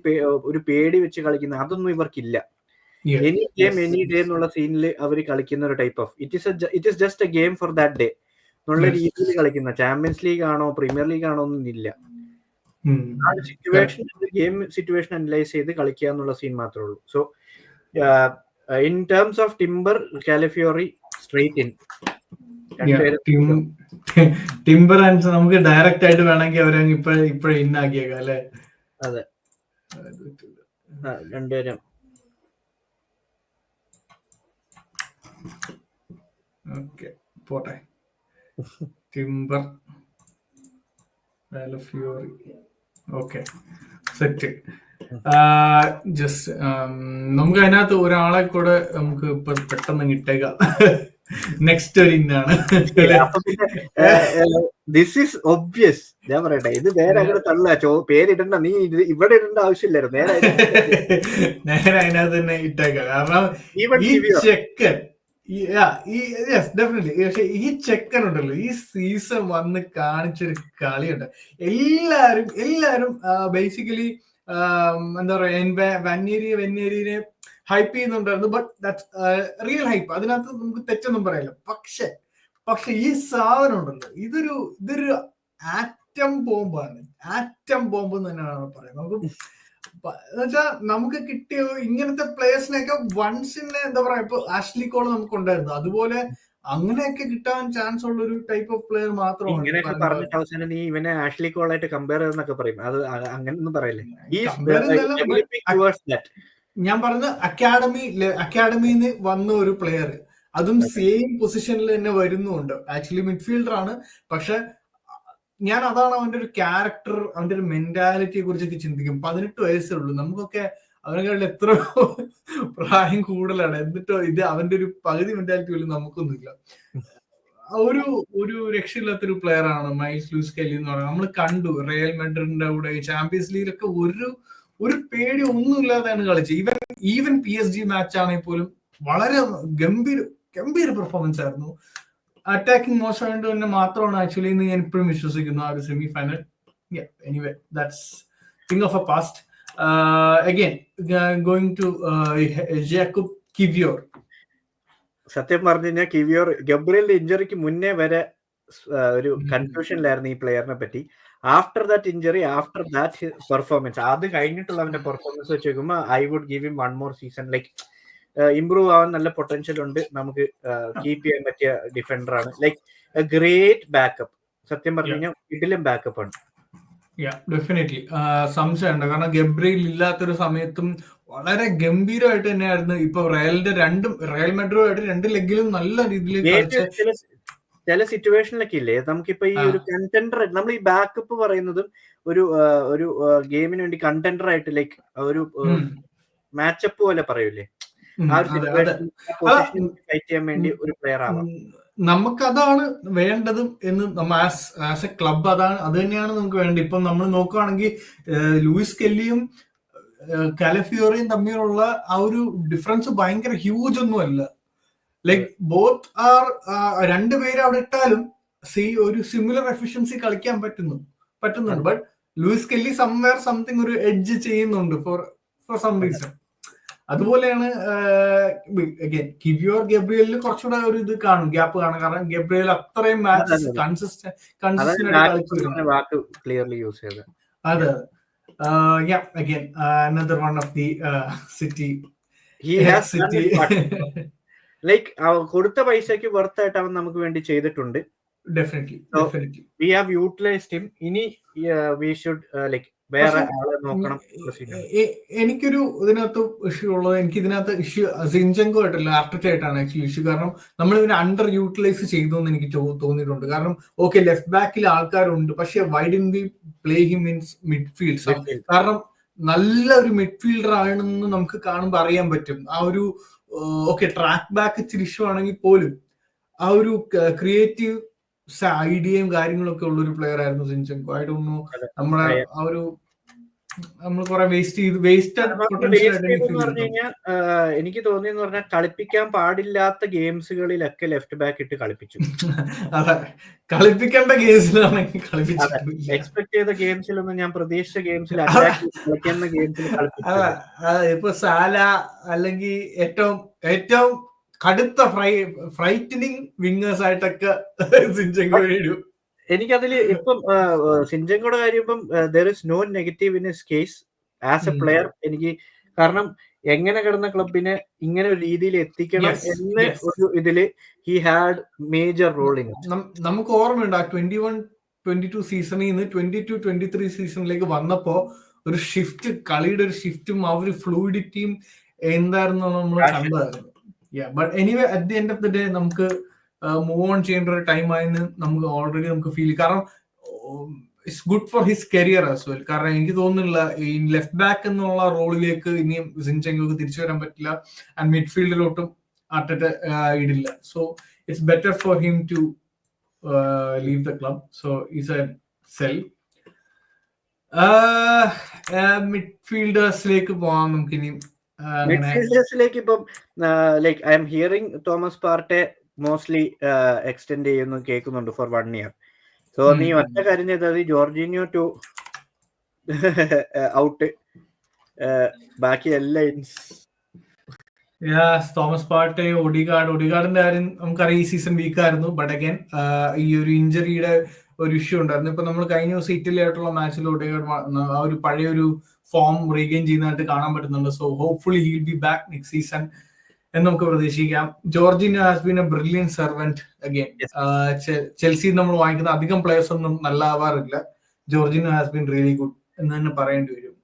ഒരു പേടി വെച്ച് കളിക്കുന്ന അതൊന്നും ഇവർക്കില്ല. എനി ഗെയിം എനി ഡേ എന്നുള്ള സീനിൽ അവർ കളിക്കുന്ന ഒരു type of it is just A game for that day എന്നുള്ള രീതിയിൽ കളിക്കുന്ന, ചാമ്പ്യൻസ് ലീഗ് ആണോ പ്രീമിയർ ലീഗ് ആണോ ഒന്നും ഇല്ല. ആ സിറ്റുവേഷൻ ഗെയിം സിറ്റുവേഷൻ അനലൈസ് ചെയ്ത് കളിക്കുക എന്നുള്ള സീൻ മാത്രമേ ഉള്ളൂ. So in terms of timber, കാലിഫിയോറി straight in. Timber നമുക്ക് ഡയറക്റ്റ് ആയിട്ട് വേണമെങ്കിൽ അവരങ്ങ് ഇപ്പോഴേ ഇന്നാക്കിയേക്കാം അല്ലെ? അതെ, രണ്ടുപേരും. ഓക്കെ, പോട്ടെ. Timber, കാലിഫിയോറി, okay, set. ജസ്റ്റ് നമുക്ക് അതിനകത്ത് ഒരാളെ കൂടെ നമുക്ക് ഇപ്പൊ പെട്ടെന്ന് ഇട്ടേക്കാം. നെക്സ്റ്റ് ഒരു ഇന്നാണ്. അപ്പൊ പിന്നെ ദിസ് ഈസ് ഒബ്വിയസ്. ഞാൻ പറയട്ടെ, ഇത് നേരെ അങ്ങനെ തള്ള പേരിടണ്ട, നീ ഇവിടെ ഇടേണ്ട ആവശ്യമില്ലായിരുന്നു, നേരെ അതിനകത്ത് തന്നെ ഇട്ടേക്കാം. കാരണം ഈ ചെക്കൻ ഡെഫിനറ്റ്ലി. പക്ഷെ ഈ ചെക്കൻ ഉണ്ടല്ലോ, ഈ സീസൺ വന്ന് കാണിച്ചൊരു കളിയുണ്ട്. എല്ലാരും ബേസിക്കലി എന്താ പറയാ, വെന്നേരിയെ ഹൈപ്പ് ചെയ്യുന്നുണ്ടായിരുന്നു. ബട്ട് ദാറ്റ്സ് റിയൽ ഹൈപ്പ്, അതിനകത്ത് നമുക്ക് തെറ്റൊന്നും പറയില്ല. പക്ഷെ ഈ സാധനം ഉണ്ടല്ലോ, ഇതൊരു ആറ്റം ബോംബാണ്. ആറ്റം ബോംബ് എന്ന് തന്നെയാണ് പറയുന്നത്. നമുക്ക് എന്നുവെച്ചാൽ നമുക്ക് കിട്ടിയ ഇങ്ങനത്തെ പ്ലേയേഴ്സിനെയൊക്കെ വൺസിനെ എന്താ പറയാ, ഇപ്പൊ ആഷ്ലി കോൾ നമുക്ക് ഉണ്ടായിരുന്നു, അതുപോലെ അങ്ങനെയൊക്കെ കിട്ടാൻ ചാൻസ് ഉള്ള ഒരു ടൈപ്പ് ഓഫ് പ്ലെയർ മാത്രമാണ്. ഇങ്ങനെയൊക്കെ പറഞ്ഞിട്ട് അവസാനം നീ ഇവനെ ആഷ്ലി കോളായിട്ട് കമ്പയർ ചെയ്യുന്നൊക്കെ പറയും. അത് അങ്ങനെയൊന്നും പറയില്ലേ. ഞാൻ പറഞ്ഞ അക്കാഡമിന്ന് വന്ന ഒരു പ്ലെയർ, അതും സെയിം പൊസിഷനിൽ തന്നെ വരുന്നുണ്ട്. ആക്ച്വലി മിഡ്ഫീൽഡർ ആണ്, പക്ഷെ ഞാൻ അതാണ് അവന്റെ ഒരു ക്യാരക്ടർ, അവന്റെ ഒരു മെന്റാലിറ്റിയെ കുറിച്ചൊക്കെ ചിന്തിക്കും. 18 വയസ്സേ ഉള്ളൂ. നമുക്കൊക്കെ അവനെക്കാളും എത്ര പ്രായം കൂടുതലാണ്, എന്നിട്ടോ ഇത് അവന്റെ ഒരു പകുതി മെന്റാലിറ്റി പോലും നമുക്കൊന്നുമില്ല. ഒരു രക്ഷയില്ലാത്തൊരു പ്ലെയർ ആണ് മൈൽസ് ലൂയിസ് കെല്ലി എന്ന് പറയുന്നത്. നമ്മൾ കണ്ടു റയൽ മാഡ്രിഡിന്റെ കൂടെ ചാമ്പ്യൻസ് ലീഗിലൊക്കെ ഒരു പേടി ഒന്നുമില്ലാതെയാണ് കളിച്ചത്. ഈവൻ PSG മാച്ച് ആണെങ്കിൽ പോലും വളരെ ഗംഭീര പെർഫോമൻസ് ആയിരുന്നു. അറ്റാക്കിംഗ് മോശമായിട്ട് തന്നെ മാത്രമാണ് ആക്ച്വലി എന്ന് ഞാൻ ഇപ്പോഴും വിശ്വസിക്കുന്നു ആ ഒരു semi final. Anyway that's thing of a past. Again going to Jakub Kiwior. സത്യം പറഞ്ഞു കഴിഞ്ഞാൽ കിവിയോർ ഗബ്രിയലിന്റെ ഇഞ്ചറിക്ക് മുന്നേ വരെ ഒരു കൺഫ്യൂഷനിലായിരുന്നു ഈ പ്ലെയറിനെ പറ്റി. After that injury, after that performance, അത് കഴിഞ്ഞിട്ടുള്ള അവന്റെ പെർഫോമൻസ് വെച്ച് നോക്കുമ്പോൾ I would give him 1 more season. Like improve ആവാൻ നല്ല പൊട്ടൻഷ്യൽ ഉണ്ട്. നമുക്ക് കീപ്പ് ചെയ്യാൻ പറ്റിയ ഡിഫൻഡർ ആണ്. Like A great backup. സത്യം പറഞ്ഞു കഴിഞ്ഞാൽ ഇതിലും ബാക്കപ്പ് ആണ്. ഡെഫിനറ്റ്ലി സംശയമുണ്ട്. കാരണം ഗബ്രിയൽ ഇല്ലാത്തൊരു സമയത്തും വളരെ ഗംഭീരമായിട്ട് തന്നെയായിരുന്നു. ഇപ്പൊ റയൽ മാഡ്രിഡുമായിട്ട് 2 ലെഗിലും നല്ല രീതിയിൽ ചില സിറ്റുവേഷനിലൊക്കെ ഇല്ലേ, നമുക്കിപ്പോ ഈ ഒരു കണ്ടന്റർ, നമ്മൾ ഈ ബാക്കപ്പ് പറയുന്നതും ഒരു ഗെയിമിന് വേണ്ടി കണ്ടന്റർ ആയിട്ട് ലൈക്ക് ഒരു മാച്ചപ്പ് പോലെ പറയൂലേ, ആ ഒരു സിറ്റുവേഷൻ ഫൈറ്റ് ചെയ്യാൻ വേണ്ടി ഒരു പ്ലെയർ ആവാം. നമുക്കതാണ് വേണ്ടതും എന്ന് നമ്മൾ ആസ് എ ക്ലബ് അത് തന്നെയാണ് നമുക്ക് വേണ്ടത്. ഇപ്പം നമ്മൾ നോക്കുകയാണെങ്കിൽ ലൂയിസ് കെല്ലിയും കാലഫിയോറിയും തമ്മിലുള്ള ആ ഒരു ഡിഫറൻസ് ഭയങ്കര ഹ്യൂജ് ഒന്നും അല്ല. ലൈക്ക് ബോത്ത് ആർ, രണ്ടുപേരും അവിടെ ഇട്ടാലും ഒരു സിമിലർ എഫിഷ്യൻസി കളിക്കാൻ പറ്റുന്നുണ്ട്. But Lewis Kelly somewhere something ഒരു എഡ്ജ് ചെയ്യുന്നുണ്ട് ഫോർ സം റീസൺ. അതുപോലെയാണ് കിവിയോർ ഗബ്രിയലിൽ കുറച്ചുകൂടെ ഒരു ഇത് കാണും, ഗ്യാപ്പ് കാണും. കാരണം ഗബ്രിയൽ അത്രയും മാച്ചസ് കൺസിസ്റ്റന്റ് കളിച്ചു. അതെ. Again, another one of the City. Like കൊടുത്ത പൈസക്ക് വർത്ത് ആയിട്ട് അവൻ നമുക്ക് വേണ്ടി ചെയ്തിട്ടുണ്ട്. Definitely. We have utilized him. ഇനി we should like വേറെ ആളെ നോക്കണം. എനിക്കൊരു ഇതിനകത്ത് ഇഷ്യൂ ഉള്ളത്, എനിക്ക് ഇതിനകത്ത് ഇഷ്യൂ സിൻചെങ്കോ ആയിട്ടല്ല, ആർട്ടറ്റ ആയിട്ടാണ് ആക്ച്വലി ഇഷ്യൂ. കാരണം നമ്മൾ ഇതിനെ അണ്ടർ യൂട്ടിലൈസ് ചെയ്തു എന്ന് എനിക്ക് തോന്നിയിട്ടുണ്ട്. കാരണം ഓക്കെ, ലെഫ്റ്റ് ബാക്കിൽ ആൾക്കാരുണ്ട്, പക്ഷെ why didn't we play him in midfield? കാരണം നല്ല ഒരു മിഡ്ഫീൽഡർ ആണെന്ന് നമുക്ക് കാണുമ്പോൾ അറിയാൻ പറ്റും. ആ ഒരു ഓക്കെ, ട്രാക്ക് ബാക്ക് ഇച്ചിരി ഇഷ്യൂ ആണെങ്കിൽ പോലും ആ ഒരു ക്രിയേറ്റീവ് ഐഡിയയും കാര്യങ്ങളൊക്കെ ഉള്ള ഒരു പ്ലെയർ ആയിരുന്നു സിൻചെങ്കോ. ഐ ഡോണ്ട് നോ, നമ്മളെ ആ ഒരു നമ്മൾ കുറെ എനിക്ക് തോന്നിയെന്ന് പറഞ്ഞാൽ കളിപ്പിക്കാൻ പാടില്ലാത്ത ഗെയിംസുകളിലൊക്കെ ലെഫ്റ്റ് ബാക്ക് ഇട്ട് കളിപ്പിച്ചു. അതെ, കളിപ്പിക്കേണ്ട ഗെയിംസിലാണ് എക്സ്പെക്ട് ചെയ്ത ഗെയിംസിലൊന്നും, ഞാൻ പ്രതീക്ഷിച്ച ഗെയിംസിൽ കളിക്കുന്ന ഗെയിംസിൽ കളിപ്പിച്ചു. ഇപ്പൊ സാല അല്ലെങ്കിൽ ഏറ്റവും കടുത്ത ഫ്രൈറ്റനിങ് വിങ്ങേഴ്സ് ആയിട്ടൊക്കെ സിൻചെങ്കോ ഇടും. എനിക്കതിൽ ഇപ്പം സിൻചെങ്കോയുടെ കാര്യം ഇപ്പം there is no negative in his case as a player. എനിക്ക് കാരണം എങ്ങനെ കിടന്ന ക്ലബിനെ ഇങ്ങനെ ഒരു രീതിയിൽ എത്തിക്കണം എന്ന് ഒരു ഇതില് he had major role in it. നമുക്ക് ഓർമ്മയുണ്ട് ആ 21-22 സീസണിൽ നിന്ന് 22-23 സീസണിലേക്ക് വന്നപ്പോ ഒരു ഷിഫ്റ്റ്, കളിയുടെ ഒരു ഷിഫ്റ്റും ആ ഒരു ഫ്ലൂയിഡിറ്റിയും എന്തായിരുന്നു നമ്മൾ കണ്ടതായിരുന്നു. But anyway at the end of the day നമുക്ക് മൂവ് ഓൺ ചെയ്യേണ്ട ഒരു ടൈം ആയെന്ന് നമുക്ക് ഓൾറെഡി നമുക്ക് ഫീൽ. കാരണം it's good for his career as well. കാരണം എനിക്ക് തോന്നുന്നില്ല ഈ ലെഫ്റ്റ് ബാക്ക് എന്നുള്ള റോളിലേക്ക് ഇനിയും സിൻചെങ്കോക്ക് തിരിച്ചു വരാൻ പറ്റില്ല. ആൻഡ് മിഡ്ഫീൽഡിലോട്ടും ആർട്ടറ്റ ഇടില്ല. So it's better for him to leave the club. So he's a sell. മിഡ്ഫീൽഡേഴ്സിലേക്ക് പോവാം നമുക്കിനി. മിഡ്ഫീൽഡേഴ്സിലേക്ക് ഇപ്പം like I'm hearing Thomas Partey mostly extend ചെയ്യുന്നു കേൾക്കുന്നുണ്ട് ഫോർ 1 year. സോ നീ ഒറ്റ കാര്യം ചെയ്തത് ജോർജിനിയോ ടു ഔട്ട്, ബാക്കി എല്ലാം തോമസ് പാർട്ടെ, ഒഡിഗാർഡിന്റെ കാര്യം നമുക്കറിയാം ഈ സീസൺ വീക്ക് ആയിരുന്നു. ബട്ട് അഗൈൻ ഈ ഒരു ഇഞ്ചറിയുടെ ഒരു ഇഷ്യൂ ഉണ്ടായിരുന്നു. ഇപ്പൊ നമ്മൾ കഴിഞ്ഞ ദിവസം ഇറ്റലി ആയിട്ടുള്ള മാച്ചിൽ ഒഡിഗാർഡ് ആ ഒരു പഴയൊരു ഫോം റീഗെയിൻ ചെയ്യുന്നതായിട്ട് കാണാൻ പറ്റുന്നുണ്ട്. So hopefully he will be back next season എന്ന് നമുക്ക് പ്രതീക്ഷിക്കാം. Jorginho has been a brilliant servant again. Chelsea നമ്മൾ വാങ്ങിക്കുന്ന അധികം പ്ലേയേഴ്സ് ഒന്നും നല്ല ആവാറില്ല. Jorginho has been really good എന്ന് തന്നെ പറയേണ്ടി വരും.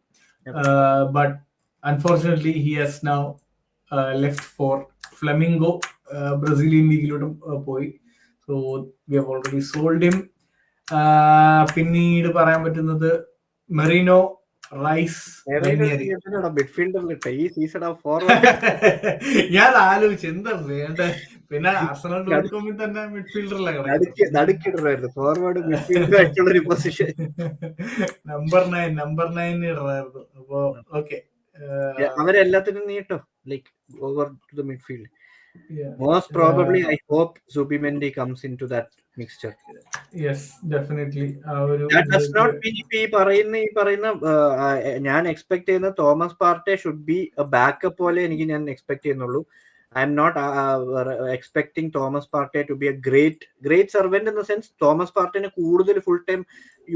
But unfortunately he has now left for Flamengo, Brazilian ലീഗിലോട്ട് പോയി. So we have already sold him. പിന്നീട് പറയാൻ പറ്റുന്നത് മെറീനോ, റൈസ്. ഞാൻ ആലോചിച്ചു എന്താ വേണ്ട. പിന്നെ ആർസണൽ തന്നെ മിഡ്ഫീൽഡറിലാണ് നമ്പർ 9 ഇടായിരുന്നു. അപ്പൊ ഓക്കെ, അവരെല്ലാത്തിനും നീട്ടോ like over to the midfield. Most probably I hope Zubimendi comes into that mixture. Yes, definitely. That does not mean ഈ പറയുന്ന ഞാൻ എക്സ്പെക്ട് ചെയ്യുന്ന Thomas Partey should be a backup പോലെ എനിക്ക് ഞാൻ എക്സ്പെക്ട് ചെയ്യുന്നുള്ളൂ. I am not expecting Thomas Partey to be a great servant in the sense Thomas പാർട്ടിനെ കൂടുതൽ ഫുൾ ടൈം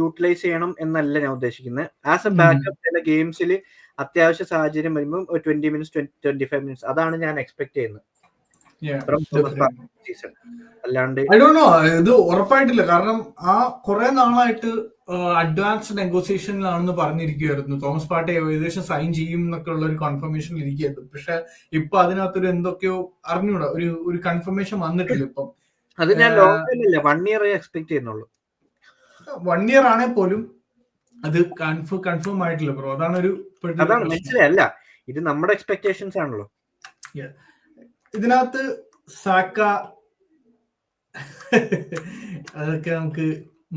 യൂട്ടിലൈസ് ചെയ്യണം എന്നല്ല ഞാൻ ഉദ്ദേശിക്കുന്നത്. ആസ് എ ബാക്കപ്പ് ചില ഗെയിംസിൽ അത്യാവശ്യ സാഹചര്യം വരുമ്പോൾ 20 minutes 25 minutes അതാണ് ഞാൻ എക്സ്പെക്ട് ചെയ്യുന്നത്. ഇത് ഉറപ്പായിട്ടില്ല. കാരണം ആ കുറെ നാളായിട്ട് അഡ്വാൻസ് നെഗോസിയേഷനിലാണെന്ന് പറഞ്ഞിരിക്കുകയായിരുന്നു. തോമസ് പാർട്ടെ ഏകദേശം സൈൻ ചെയ്യും എന്നൊക്കെ ഉള്ള ഒരു കൺഫർമേഷൻ ഇരിക്കുകയായിരുന്നു. പക്ഷെ ഇപ്പൊ അതിനകത്തൊരു എന്തൊക്കെയോ അറിഞ്ഞൂടാ, ഒരു കൺഫർമേഷൻ വന്നിട്ടില്ല ഇപ്പം. അത് ഞാൻ 1 year എക്സ്പെക്ട് ചെയ്യുന്നുള്ളൂ. 1 year ആണെ പോലും അത് കൺഫേം ആയിട്ടില്ല ബ്രോ. അതാണ് മനസ്സിലല്ല, ഇത് നമ്മുടെ എക്സ്പെക്ടേഷൻസ് ആണല്ലോ. ഇതിനകത്ത് സാക്ക അതൊക്കെ നമുക്ക്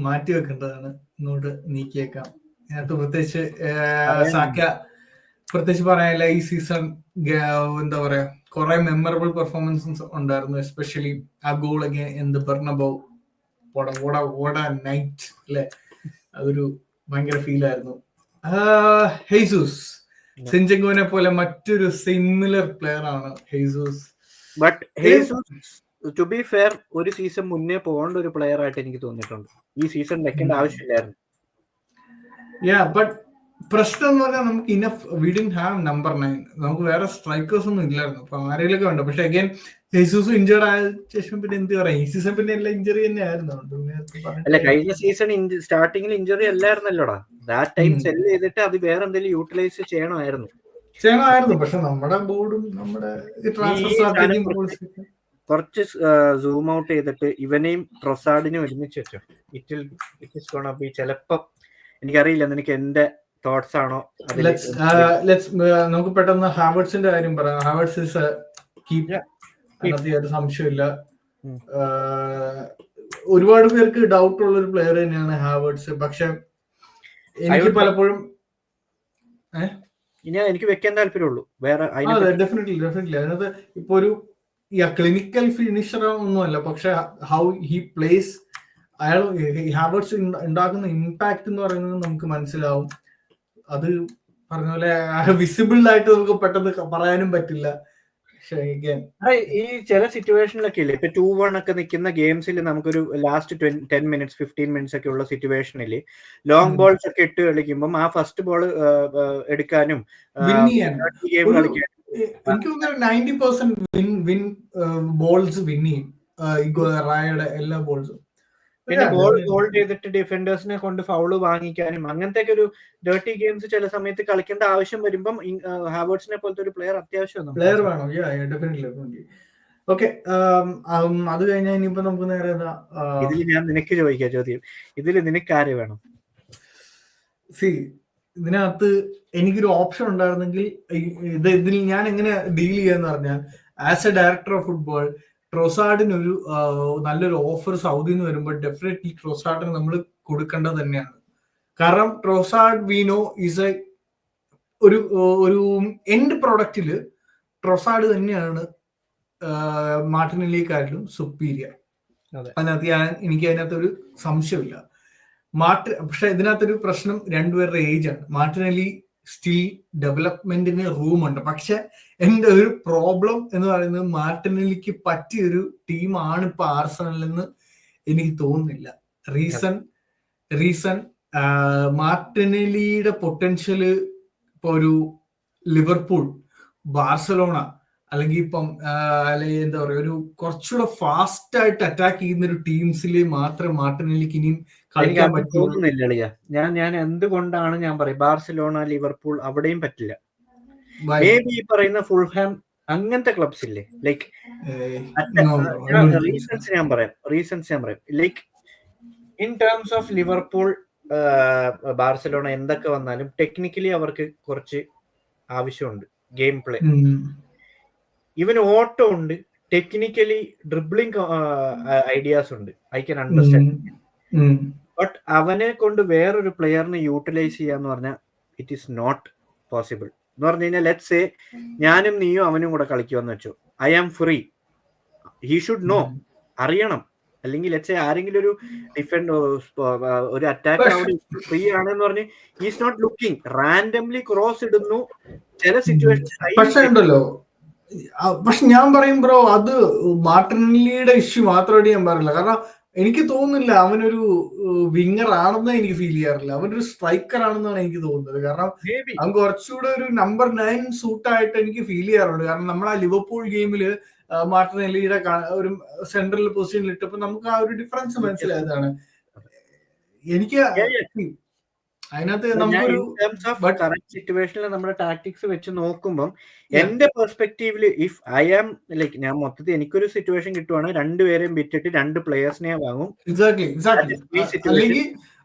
മാറ്റി വെക്കേണ്ടതാണ്, ഇങ്ങോട്ട് നീക്കിയേക്കാം. ഇതിനകത്ത് പ്രത്യേകിച്ച് പറയാനില്ല. ഈ സീസൺ എന്താ പറയാ, കുറെ മെമ്മറബിൾ പെർഫോമൻസസ് ഉണ്ടായിരുന്നു. എസ്പെഷ്യലി ആ ഗോൾ ഇൻ ദി ബെർണബൗ, നൈറ്റ് അല്ലെ, അതൊരു ഭയങ്കര ഫീൽ ആയിരുന്നു. ഹെയ്സൂസ്, സിൻചെങ്കോനെ പോലെ മറ്റൊരു സിമിലർ പ്ലെയർ ആണ് ഹെയ്സൂസ്. ബട്ട് ഹെയ്സൂസ് ടു ബി ഫെയർ ഒരു സീസൺ മുന്നേ പോകേണ്ട ഒരു പ്ലെയർ ആയിട്ട് എനിക്ക് തോന്നിയിട്ടുണ്ട്. ഈ സീസൺ വെക്കേണ്ട ആവശ്യമില്ലായിരുന്നു. ബട്ട് പ്രശ്നം എന്ന് പറഞ്ഞാൽ നമുക്ക് വി ഡിഡ്ന്റ് ഹാവ് നമ്പർ 9. നമുക്ക് വേറെ സ്ട്രൈക്കേഴ്സ് ഒന്നും ഇല്ലായിരുന്നു. അപ്പൊ ആരെങ്കിലും ഒക്കെ ഉണ്ട്. പക്ഷെ അഗൈൻ ഹെയ്സൂസ് ഇഞ്ചേർഡ് ആയ ശേഷം പിന്നെ എന്ത് പറയാം, ഈ സീസൺ പിന്നെ എല്ലാം ഇഞ്ചറി തന്നെ ആയിരുന്നു. അല്ല, കഴിഞ്ഞ സീസൺ സ്റ്റാർട്ടിങ്ങിൽ ഇഞ്ചറി അല്ലായിരുന്നല്ലോടാ. ദാറ്റ് ടൈം സെല് ചെയ്തിട്ട് അത് വേറെ എന്തെങ്കിലും യൂട്ടിലൈസ് ചെയ്യണമായിരുന്നു. പക്ഷെ നമ്മുടെ ബോർഡും നമ്മുടെ കുറച്ച് സൂം ഔട്ട് ചെയ്തിട്ട് ഇവനെയും ട്രൊസാർഡിനെയും ഒരുമിച്ച് വെച്ചോ. ഇറ്റ് ഇസ് ഗോണ ബി ചിലപ്പം, എനിക്കറിയില്ല, നിനക്ക് എന്റെ തോട്ട്സ് ആണോ? നമുക്ക് പെട്ടെന്ന് ഹാവേർട്സിന്റെ കാര്യം പറയാം. ഹാവേർട്സ് ഇസ് അതിനകത്ത് സംശയമില്ല. ഒരുപാട് പേർക്ക് ഡൗട്ട് ഉള്ള ഒരു പ്ലെയർ തന്നെയാണ് ഹാവേർട്സ്. പക്ഷെ എനിക്ക് പലപ്പോഴും എനിക്ക് വെക്കാൻ താല്പര്യമുള്ളൂ വേറെ. ഡെഫിനറ്റ്ലി അതിനകത്ത് ഇപ്പൊ ഒരു ക്ലിനിക്കൽ ഫിനിഷർ ഒന്നുമല്ല, പക്ഷെ ഹൗ ഹി പ്ലേസ്, അയാൾ ഹാവേർട്സ് ഉണ്ടാക്കുന്ന ഇമ്പാക്ട് എന്ന് പറയുന്നത് നമുക്ക് മനസ്സിലാവും. അത് പറഞ്ഞ പോലെ വിസിബിൾ ആയിട്ട് നമുക്ക് പെട്ടെന്ന് പറയാനും പറ്റില്ല. ഈ ചില സിറ്റുവേഷനിലൊക്കെ ഇല്ലേ, ഇപ്പൊ 2-1 ഒക്കെ നിൽക്കുന്ന ഗെയിംസിൽ നമുക്കൊരു ലാസ്റ്റ് 10 minutes 15 minutes ഒക്കെ ഉള്ള സിറ്റുവേഷനിൽ ലോങ് ബോൾസ് ഒക്കെ ഇട്ട് കളിക്കുമ്പോൾ ആ ഫസ്റ്റ് ബോൾ എടുക്കാനും ഗെയിം കളിക്കാനും എനിക്ക് 90% വിൻ ബോൾസ് വിൻ ചെയ്യും റായയുടെ എല്ലാ ബോൾസും. പിന്നെ ബോൾ ഹോൾഡ് ചെയ്തിട്ട് ഡിഫൻഡേഴ്സിനെ കൊണ്ട് ഫൗള് വാങ്ങിക്കാനും അങ്ങനത്തെ ഒരു ഡേർട്ടി ഗെയിംസ് ചില സമയത്ത് കളിക്കേണ്ട ആവശ്യം വരുമ്പം ഹാവേർട്സിനെ പോലത്തെ ഒരു പ്ലെയർ അത്യാവശ്യം വേണം. ഓക്കെ, അത് കഴിഞ്ഞാൽ ഇനിയിപ്പോ നമുക്ക് നേരെ ഇതിൽ ഞാൻ നിനക്ക് ചോദിക്കാം ചോദ്യം, ഇതിൽ നിനക്ക് ആര് വേണം? ഇതിനകത്ത് എനിക്കൊരു ഓപ്ഷൻ ഉണ്ടായിരുന്നെങ്കിൽ ഇതിൽ ഞാൻ എങ്ങനെ ഡീൽ ചെയ്യാന്ന് പറഞ്ഞാൽ, as a director of football ട്രോസാർഡിന് ഒരു നല്ലൊരു ഓഫർ സൗദിയിൽ നിന്ന് വരുമ്പോൾ ഡെഫിനറ്റ്ലി ട്രോസാർഡിന് നമ്മൾ കൊടുക്കേണ്ടത് തന്നെയാണ്. കാരണം ട്രോസാർഡ് വീനോ ഈസ് എ ഒരു എൻഡ് പ്രൊഡക്റ്റില് ട്രോസാർഡ് തന്നെയാണ് മാർട്ടിനെല്ലിയെക്കാട്ടിലും സുപ്പീരിയർ. അതിനകത്ത് എനിക്ക് അതിനകത്തൊരു സംശയമില്ല. പക്ഷെ ഇതിനകത്തൊരു പ്രശ്നം രണ്ടുപേരുടെ ഏജ് ആണ്. മാർട്ടിനെല്ലി സ്റ്റിൽ ഡെവലപ്മെന്റിന് റൂമുണ്ട്. പക്ഷെ എന്റെ ഒരു പ്രോബ്ലം എന്ന് പറയുന്നത് മാർട്ടിനെല്ലിക്ക് പറ്റിയൊരു ടീമാണ് ഇപ്പൊ ആർസണൽ എന്ന് എനിക്ക് തോന്നുന്നില്ല. റീസൺ മാർട്ടിനെല്ലിയുടെ പൊട്ടൻഷ്യല് ഇപ്പൊ ഒരു ലിവർപൂൾ, ബാർസലോണ അല്ലെങ്കിൽ ഇപ്പം അല്ലെങ്കിൽ എന്താ പറയുക, ഒരു കുറച്ചുകൂടെ ഫാസ്റ്റ് ആയിട്ട് അറ്റാക്ക് ചെയ്യുന്ന ഒരു ടീംസിൽ മാത്രമേ മാർട്ടിനെല്ലിക്ക് ഇനിയും കളിക്കാൻ പറ്റുന്നില്ല. ഞാൻ എന്തുകൊണ്ടാണ് ഞാൻ പറയും ബാർസലോണ, ലിവർപൂൾ അവിടെയും പറ്റില്ല. മേ ബി പറയുന്ന ഫുൾഹാം അങ്ങനത്തെ ക്ലബ്സ് ഇല്ലേ, ലൈക്ക് റീസൺസ് ഞാൻ പറയാം. Like in terms of Liverpool, Barcelona എന്തൊക്കെ വന്നാലും ടെക്നിക്കലി അവർക്ക് കുറച്ച് ആവശ്യമുണ്ട്. ഗെയിം പ്ലേ, ഇവന് ഓട്ടോ ഉണ്ട്, ടെക്നിക്കലി ഡ്രിബ്ലിംഗ് ഐഡിയാസ് ഉണ്ട്. I can understand. ബട്ട് അവനെ കൊണ്ട് വേറൊരു പ്ലെയറിനെ യൂട്ടിലൈസ് ചെയ്യാന്ന് പറഞ്ഞാൽ ഇറ്റ് ഈസ് നോട്ട് പോസിബിൾ. എന്ന് പറഞ്ഞു കഴിഞ്ഞാൽ ലെറ്റ്സ് സേ ഞാനും നീയും അവനും കൂടെ കളിക്കുമെന്ന് വെച്ചു. I am free, he should know, അറിയണം. അല്ലെങ്കിൽ ലെറ്റ്സ് സേ ആരെങ്കിലും ഒരു ഡിഫൻഡ് ഒരു അറ്റാക്ക് അവിടെ ഫ്രീ ആണെന്ന് പറഞ്ഞ് he's not looking, randomly cross ഇടുന്നു ചില സിറ്റുവേഷൻ ഉണ്ടല്ലോ. പക്ഷെ ഞാൻ പറയും ബ്രോ, അത് മാർട്ടിനെല്ലിയുടെ ഇഷ്യൂ മാത്രമായിട്ട് ഞാൻ പറയില്ല. കാരണം എനിക്ക് തോന്നുന്നില്ല അവനൊരു വിങ്ങർ ആണെന്ന് എനിക്ക് ഫീൽ ചെയ്യാറില്ല. അവനൊരു സ്ട്രൈക്കർ ആണെന്നാണ് എനിക്ക് തോന്നുന്നത്. കാരണം അവൻ കുറച്ചുകൂടെ ഒരു നമ്പർ 9 സൂട്ടായിട്ട് എനിക്ക് ഫീൽ ചെയ്യാറുണ്ട്. കാരണം നമ്മൾ ആ ലിവർപൂൾ ഗെയിമില് മാർട്ടിനെല്ലിയുടെ ഒരു സെൻട്രൽ പൊസിഷനിൽ ഇട്ടപ്പോൾ നമുക്ക് ആ ഒരു ഡിഫറൻസ് മനസ്സിലായതാണ്. എനിക്ക് അതിനകത്ത് നമുക്കൊരു സിറ്റുവേഷനിൽ നമ്മുടെ ടാക്ടിക്സ് വെച്ച് നോക്കുമ്പോൾ എന്റെ പെർസ്പെക്റ്റീവില് ഇഫ് ഐ ആം ലൈക്ക്, ഞാൻ മൊത്തത്തിൽ എനിക്കൊരു സിറ്റുവേഷൻ കിട്ടുവാണ്, രണ്ടുപേരെയും വിറ്റിട്ട് 2 പ്ലെയേഴ്സിനെ വാങ്ങും.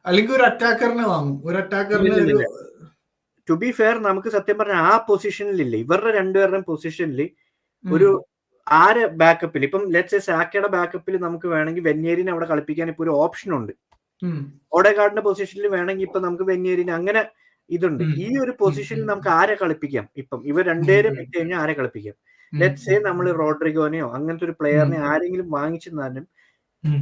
അല്ലെങ്കിൽ ഒരു അറ്റാക്കറിനെ വാങ്ങും. ഒരു അറ്റാക്കറിനെ ടു ബി ഫെയർ നമുക്ക് സത്യം പറഞ്ഞ ആ പൊസിഷനിലില്ല, ഇവരുടെ രണ്ടുപേരുടെയും പൊസിഷനിൽ ഒരു ആര് ബാക്കപ്പിൽ, ഇപ്പം ലെറ്റ്സ് സേ സാക്കയുടെ ബാക്കപ്പിൽ നമുക്ക് വേണമെങ്കിൽ വെന്യേരിനെ അവിടെ കളിപ്പിക്കാൻ ഇപ്പൊ ഒരു ഓപ്ഷൻ ഉണ്ട്. ഓഡെഗാർഡിന്റെ പൊസിഷനിൽ വേണമെങ്കിൽ ഇപ്പൊ നമുക്ക് വെന്യേരിനെ അങ്ങനെ ഇതുണ്ട്. ഈ ഒരു പൊസിഷനിൽ നമുക്ക് ആരെ കളിപ്പിക്കാം? ഇപ്പം ഇവർ രണ്ടുപേരും വിറ്റ് കഴിഞ്ഞാൽ ആരെ കളിപ്പിക്കാം? ലെറ്റ്സ് സേ നമ്മൾ റോഡ്രിഗോനെയോ അങ്ങനത്തെ ഒരു പ്ലെയറിനെ ആരെങ്കിലും വാങ്ങിച്ചെന്നാലും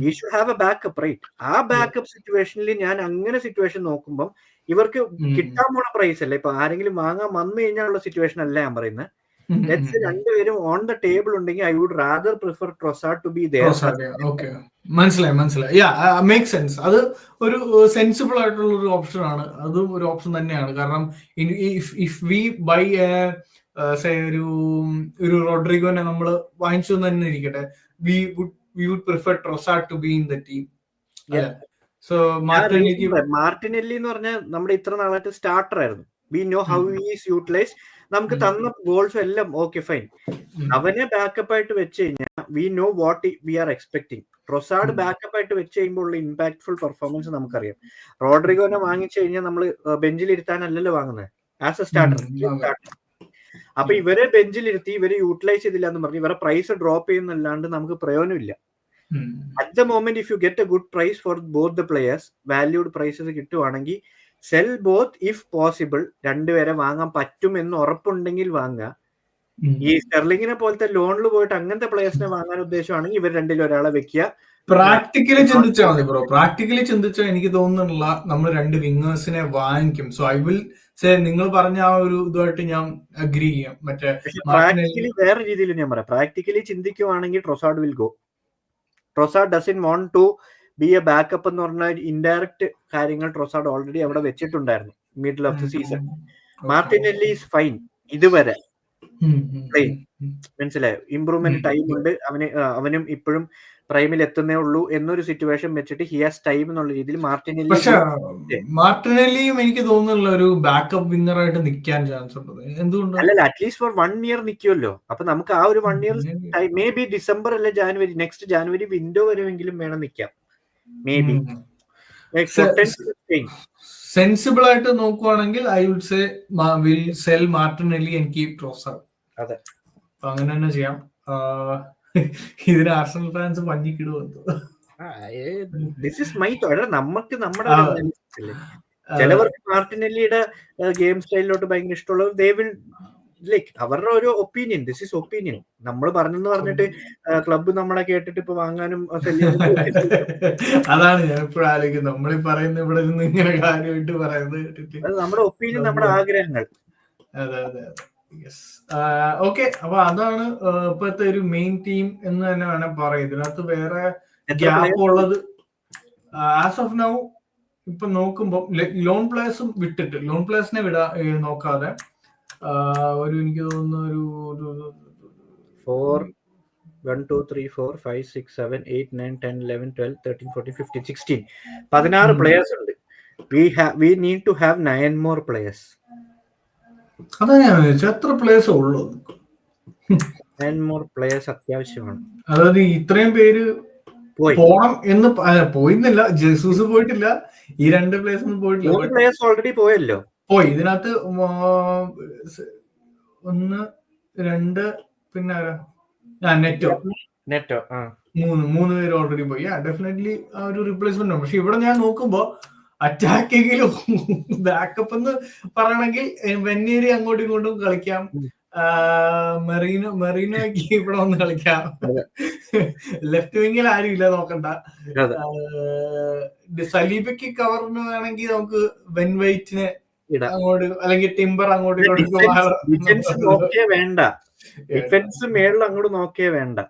we should have a backup, right? ആ ബാക്കപ്പ് സിറ്റുവേഷനിൽ ഞാൻ അങ്ങനെ സിറ്റുവേഷൻ നോക്കുമ്പോൾ ഇവർക്ക് കിട്ടാൻ പോണ പ്രൈസ് അല്ല, ഇപ്പൊ ആരെങ്കിലും വാങ്ങാൻ വന്നു കഴിഞ്ഞാലുള്ള സിറ്റുവേഷൻ അല്ല ഞാൻ പറയുന്നത്. രണ്ടുപേരും ഓൺ ദ ടേബിൾ ഉണ്ടെങ്കിൽ I would rather prefer Trossard to be there. മനസ്സിലായി. Make sense. അത് ഒരു സെൻസിബിൾ ആയിട്ടുള്ള ഒരു ഓപ്ഷൻ ആണ്. അതും ഒരു ഓപ്ഷൻ തന്നെയാണ്. കാരണം ഇഫ് വി ബൈ ഒരു റോഡ്രിഗോനെ നമ്മൾ വാങ്ങിച്ചു തന്നെ ഇരിക്കട്ടെ, we would prefer Trossard to be in the team. So Martinelli എന്ന് പറഞ്ഞാൽ നമ്മുടെ ഇത്ര നാളായിട്ട് സ്റ്റാർട്ടർ ആയിരുന്നു. We know how he is utilised. നമുക്ക് തന്ന ഗോൾസും എല്ലാം ഓക്കെ ഫൈൻ. അവനെ ബാക്കപ്പ് ആയിട്ട് വെച്ച് കഴിഞ്ഞാൽ we know what we are expecting. Trossard backup ആയിട്ട് വെച്ച് കഴിയുമ്പോൾ ഉള്ള ഇമ്പാക്ട്ഫുൾ പെർഫോമൻസ് നമുക്കറിയാം. റോഡ്രിഗോനെ വാങ്ങിച്ചു കഴിഞ്ഞാൽ നമ്മൾ ബെഞ്ചിൽ ഇരുത്താനല്ലല്ലോ വാങ്ങുന്നത്, ആസ് എ സ്റ്റാർട്ടർ. അപ്പൊ ഇവരെ ബെഞ്ചിലിരുത്തി ഇവരെ യൂട്ടിലൈസ് ചെയ്തില്ല എന്ന് പറഞ്ഞ് ഇവരെ പ്രൈസ് ഡ്രോപ്പ് ചെയ്യുന്നല്ലാണ്ട് നമുക്ക് പ്രയോജനമില്ല. At the moment if you get a good price for both the players, valued prices കിട്ടുവാണെങ്കിൽ സെൽ ബോത്ത് ഇഫ് പോസിബിൾ. രണ്ടുപേരെ വാങ്ങാൻ പറ്റും എന്ന് ഉറപ്പുണ്ടെങ്കിൽ വാങ്ങുക. ഈ സ്റ്റെർലിങ്ങിനെ പോലത്തെ ലോണിൽ പോയിട്ട് അങ്ങനത്തെ പ്ലേയേഴ്സിനെ വാങ്ങാൻ ഉദ്ദേശമാണെങ്കിൽ ഇവർ രണ്ടിലും ഒരാളെ വെക്കുക. പ്രാക്ടിക്കലി ചിന്തിച്ചാൽ മതി ബ്രോ. പ്രാക്ടിക്കലി ചിന്തിച്ചാൽ എനിക്ക് തോന്നുന്നില്ല നമ്മൾ 2 വിങ്ങേഴ്സിനെ വാങ്ങിക്കും. സോ ഐ വിൽ സേ, നിങ്ങൾ പറഞ്ഞ ആ ഒരു ഇതുമായിട്ട് ഞാൻ അഗ്രി ചെയ്യാം. മറ്റേ പ്രാക്ടിക്കലി വേറെ രീതിയിൽ ഞാൻ പറയാം. പ്രാക്ടിക്കലി ചിന്തിക്കുവാണെങ്കിൽ Trossard will go. Trossard doesn't want to be a backup എന്ന് പറഞ്ഞാൽ ഇൻഡയറക്റ്റ് കാര്യങ്ങൾ ട്രോസാർഡ് ഓൾറെഡി അവിടെ വെച്ചിട്ടുണ്ടായിരുന്നു middle of the season. Martinelli is fine ഇതുവരെ, മനസ്സിലായോ? ഇംപ്രൂവ്മെന്റ് ടൈം ഉണ്ട് അവനും ഇപ്പോഴും പ്രൈമിൽ എത്തുന്നേ ഉള്ളൂ എന്നൊരു സിറ്റുവേഷൻ വെച്ചിട്ട് ഹി ഹാസ് ടൈം എന്നുള്ള രീതിയിൽ മാർട്ടിനെല്ലിയും എനിക്ക് തോന്നുന്നില്ല ഒരു ബാക്കപ്പ് വിന്നർ ആയിട്ട് നിൽക്കാൻ ചാൻസ് ഉണ്ട്. എന്തുകൊണ്ട്? അല്ലല്ല, അറ്റ്ലീസ്റ്റ് ഫോർ 1 ഇയർ നിൽക്കുമല്ലോ. അപ്പൊ നമുക്ക് ആ ഒരു 1 ഇയർ മേ ബി ഡിസംബർ അല്ലെ ജാനുവരി, നെക്സ്റ്റ് ജാനുവരി വിൻഡോ വരുമെങ്കിലും വേണം നിൽക്കാം. മേ ബി സെൻസിബിൾ ആയിട്ട് നോക്കുവാണെങ്കിൽ I would say will sell Martinelli and keep Trossard. അതെ, അങ്ങനെ തന്നെ ചെയ്യാം. ഇതിന് ആർസണൽ ഫാൻസ് പഞ്ഞിക്കിടുവന്നു. This is my thought. നമുക്ക് നമ്മുടെ ചിലവർക്ക് മാർട്ടിനെല്ലിയുടെ ഗെയിം സ്റ്റൈലിലോട്ട് ഭയങ്കര ഇഷ്ടമുള്ളത് ദേ വിൽ ലൈക്ക് അവരുടെ ഒരു ഒപ്പീനിയൻ. This is opinion. നമ്മൾ പറഞ്ഞെന്ന് പറഞ്ഞിട്ട് ക്ലബ്ബ് നമ്മളെ കേട്ടിട്ട് ഇപ്പൊ വാങ്ങാനും അതാണ് ഞാൻ ഇപ്പോഴും ആലോചിക്കുന്നത്. നമ്മളീ പറയുന്ന ഇവിടെ നിന്ന് ഇങ്ങനെ കാര്യമായിട്ട് പറയുന്നത് കേട്ടിട്ട് അത് നമ്മുടെ ഒപ്പീനിയൻ, നമ്മുടെ ആഗ്രഹങ്ങൾ. അതെ അതെ അതെ. യെസ്. ഓക്കെ, അപ്പൊ അതാണ് ഇപ്പോഴത്തെ ഒരു മെയിൻ ടീം എന്ന് തന്നെ വേണം പറയാം. ഇതിനകത്ത് വേറെ ഗ്യാപ്പ് ഉള്ളത് ആസ് ഓഫ് നൗ ഇപ്പൊ നോക്കുമ്പോ ലോൺ പ്ലേയേഴ്സും വിട്ടിട്ട്, ലോൺ പ്ലേയേഴ്സിനെ നോക്കാതെ ഒരു എനിക്ക് തോന്നുന്നു ഒരു 1 2 3 4 5 6 7 8 9 10 11 12 13 14 15 16 16 പ്ലേയേഴ്സ് ഉണ്ട്. We need to have 9 more players. അതാ ഞാൻ ചോദിച്ചത്, എത്ര പ്ലേയേഴ്സ് ഉള്ളൂ? 9 more players അത്യാവശ്യമാണ്. അതായത് ഇത്രയും പേര് പോണം എന്ന് പോയിന്നില്ല. ജെസൂസ് പോയിട്ടില്ല, ഈ 2 പ്ലേയേഴ്സ് ഒന്നും പോയിട്ടില്ല. പ്ലേയേഴ്സ് ഓൾറെഡി പോയല്ലോ. പോയി. ഇതിനകത്ത് 1 2 പിന്നെ നെറ്റോ 3 പേര് ഓൾറെഡി പോയി. ഡെഫിനറ്റ്ലി ആ ഒരു റീപ്ലേസ്മെന്റ് ഉണ്ട്. പക്ഷെ ഇവിടെ ഞാൻ നോക്കുമ്പോ അറ്റാക്കെങ്കിലും ബാക്കപ്പ് എന്ന് പറയണമെങ്കിൽ വെന്നേരി അങ്ങോട്ടും ഇങ്ങോട്ടും കളിക്കാം, മെറീനോയ്ക്ക് ഇവിടെ വന്ന് കളിക്കാം, ലെഫ്റ്റ് വിങ്ങിൽ ആരും ഇല്ല നോക്കണ്ട, സലീബയ്ക്ക് കവറിന് വേണമെങ്കിൽ നമുക്ക് വെൻ വൈറ്റിനെ അങ്ങോട്ട് അല്ലെങ്കിൽ ടിംബർ അങ്ങോട്ടും ഇങ്ങോട്ടും വേണ്ട, ഡിഫൻസ് മേളിൽ അങ്ങോട്ട് നോക്കിയേ വേണ്ട.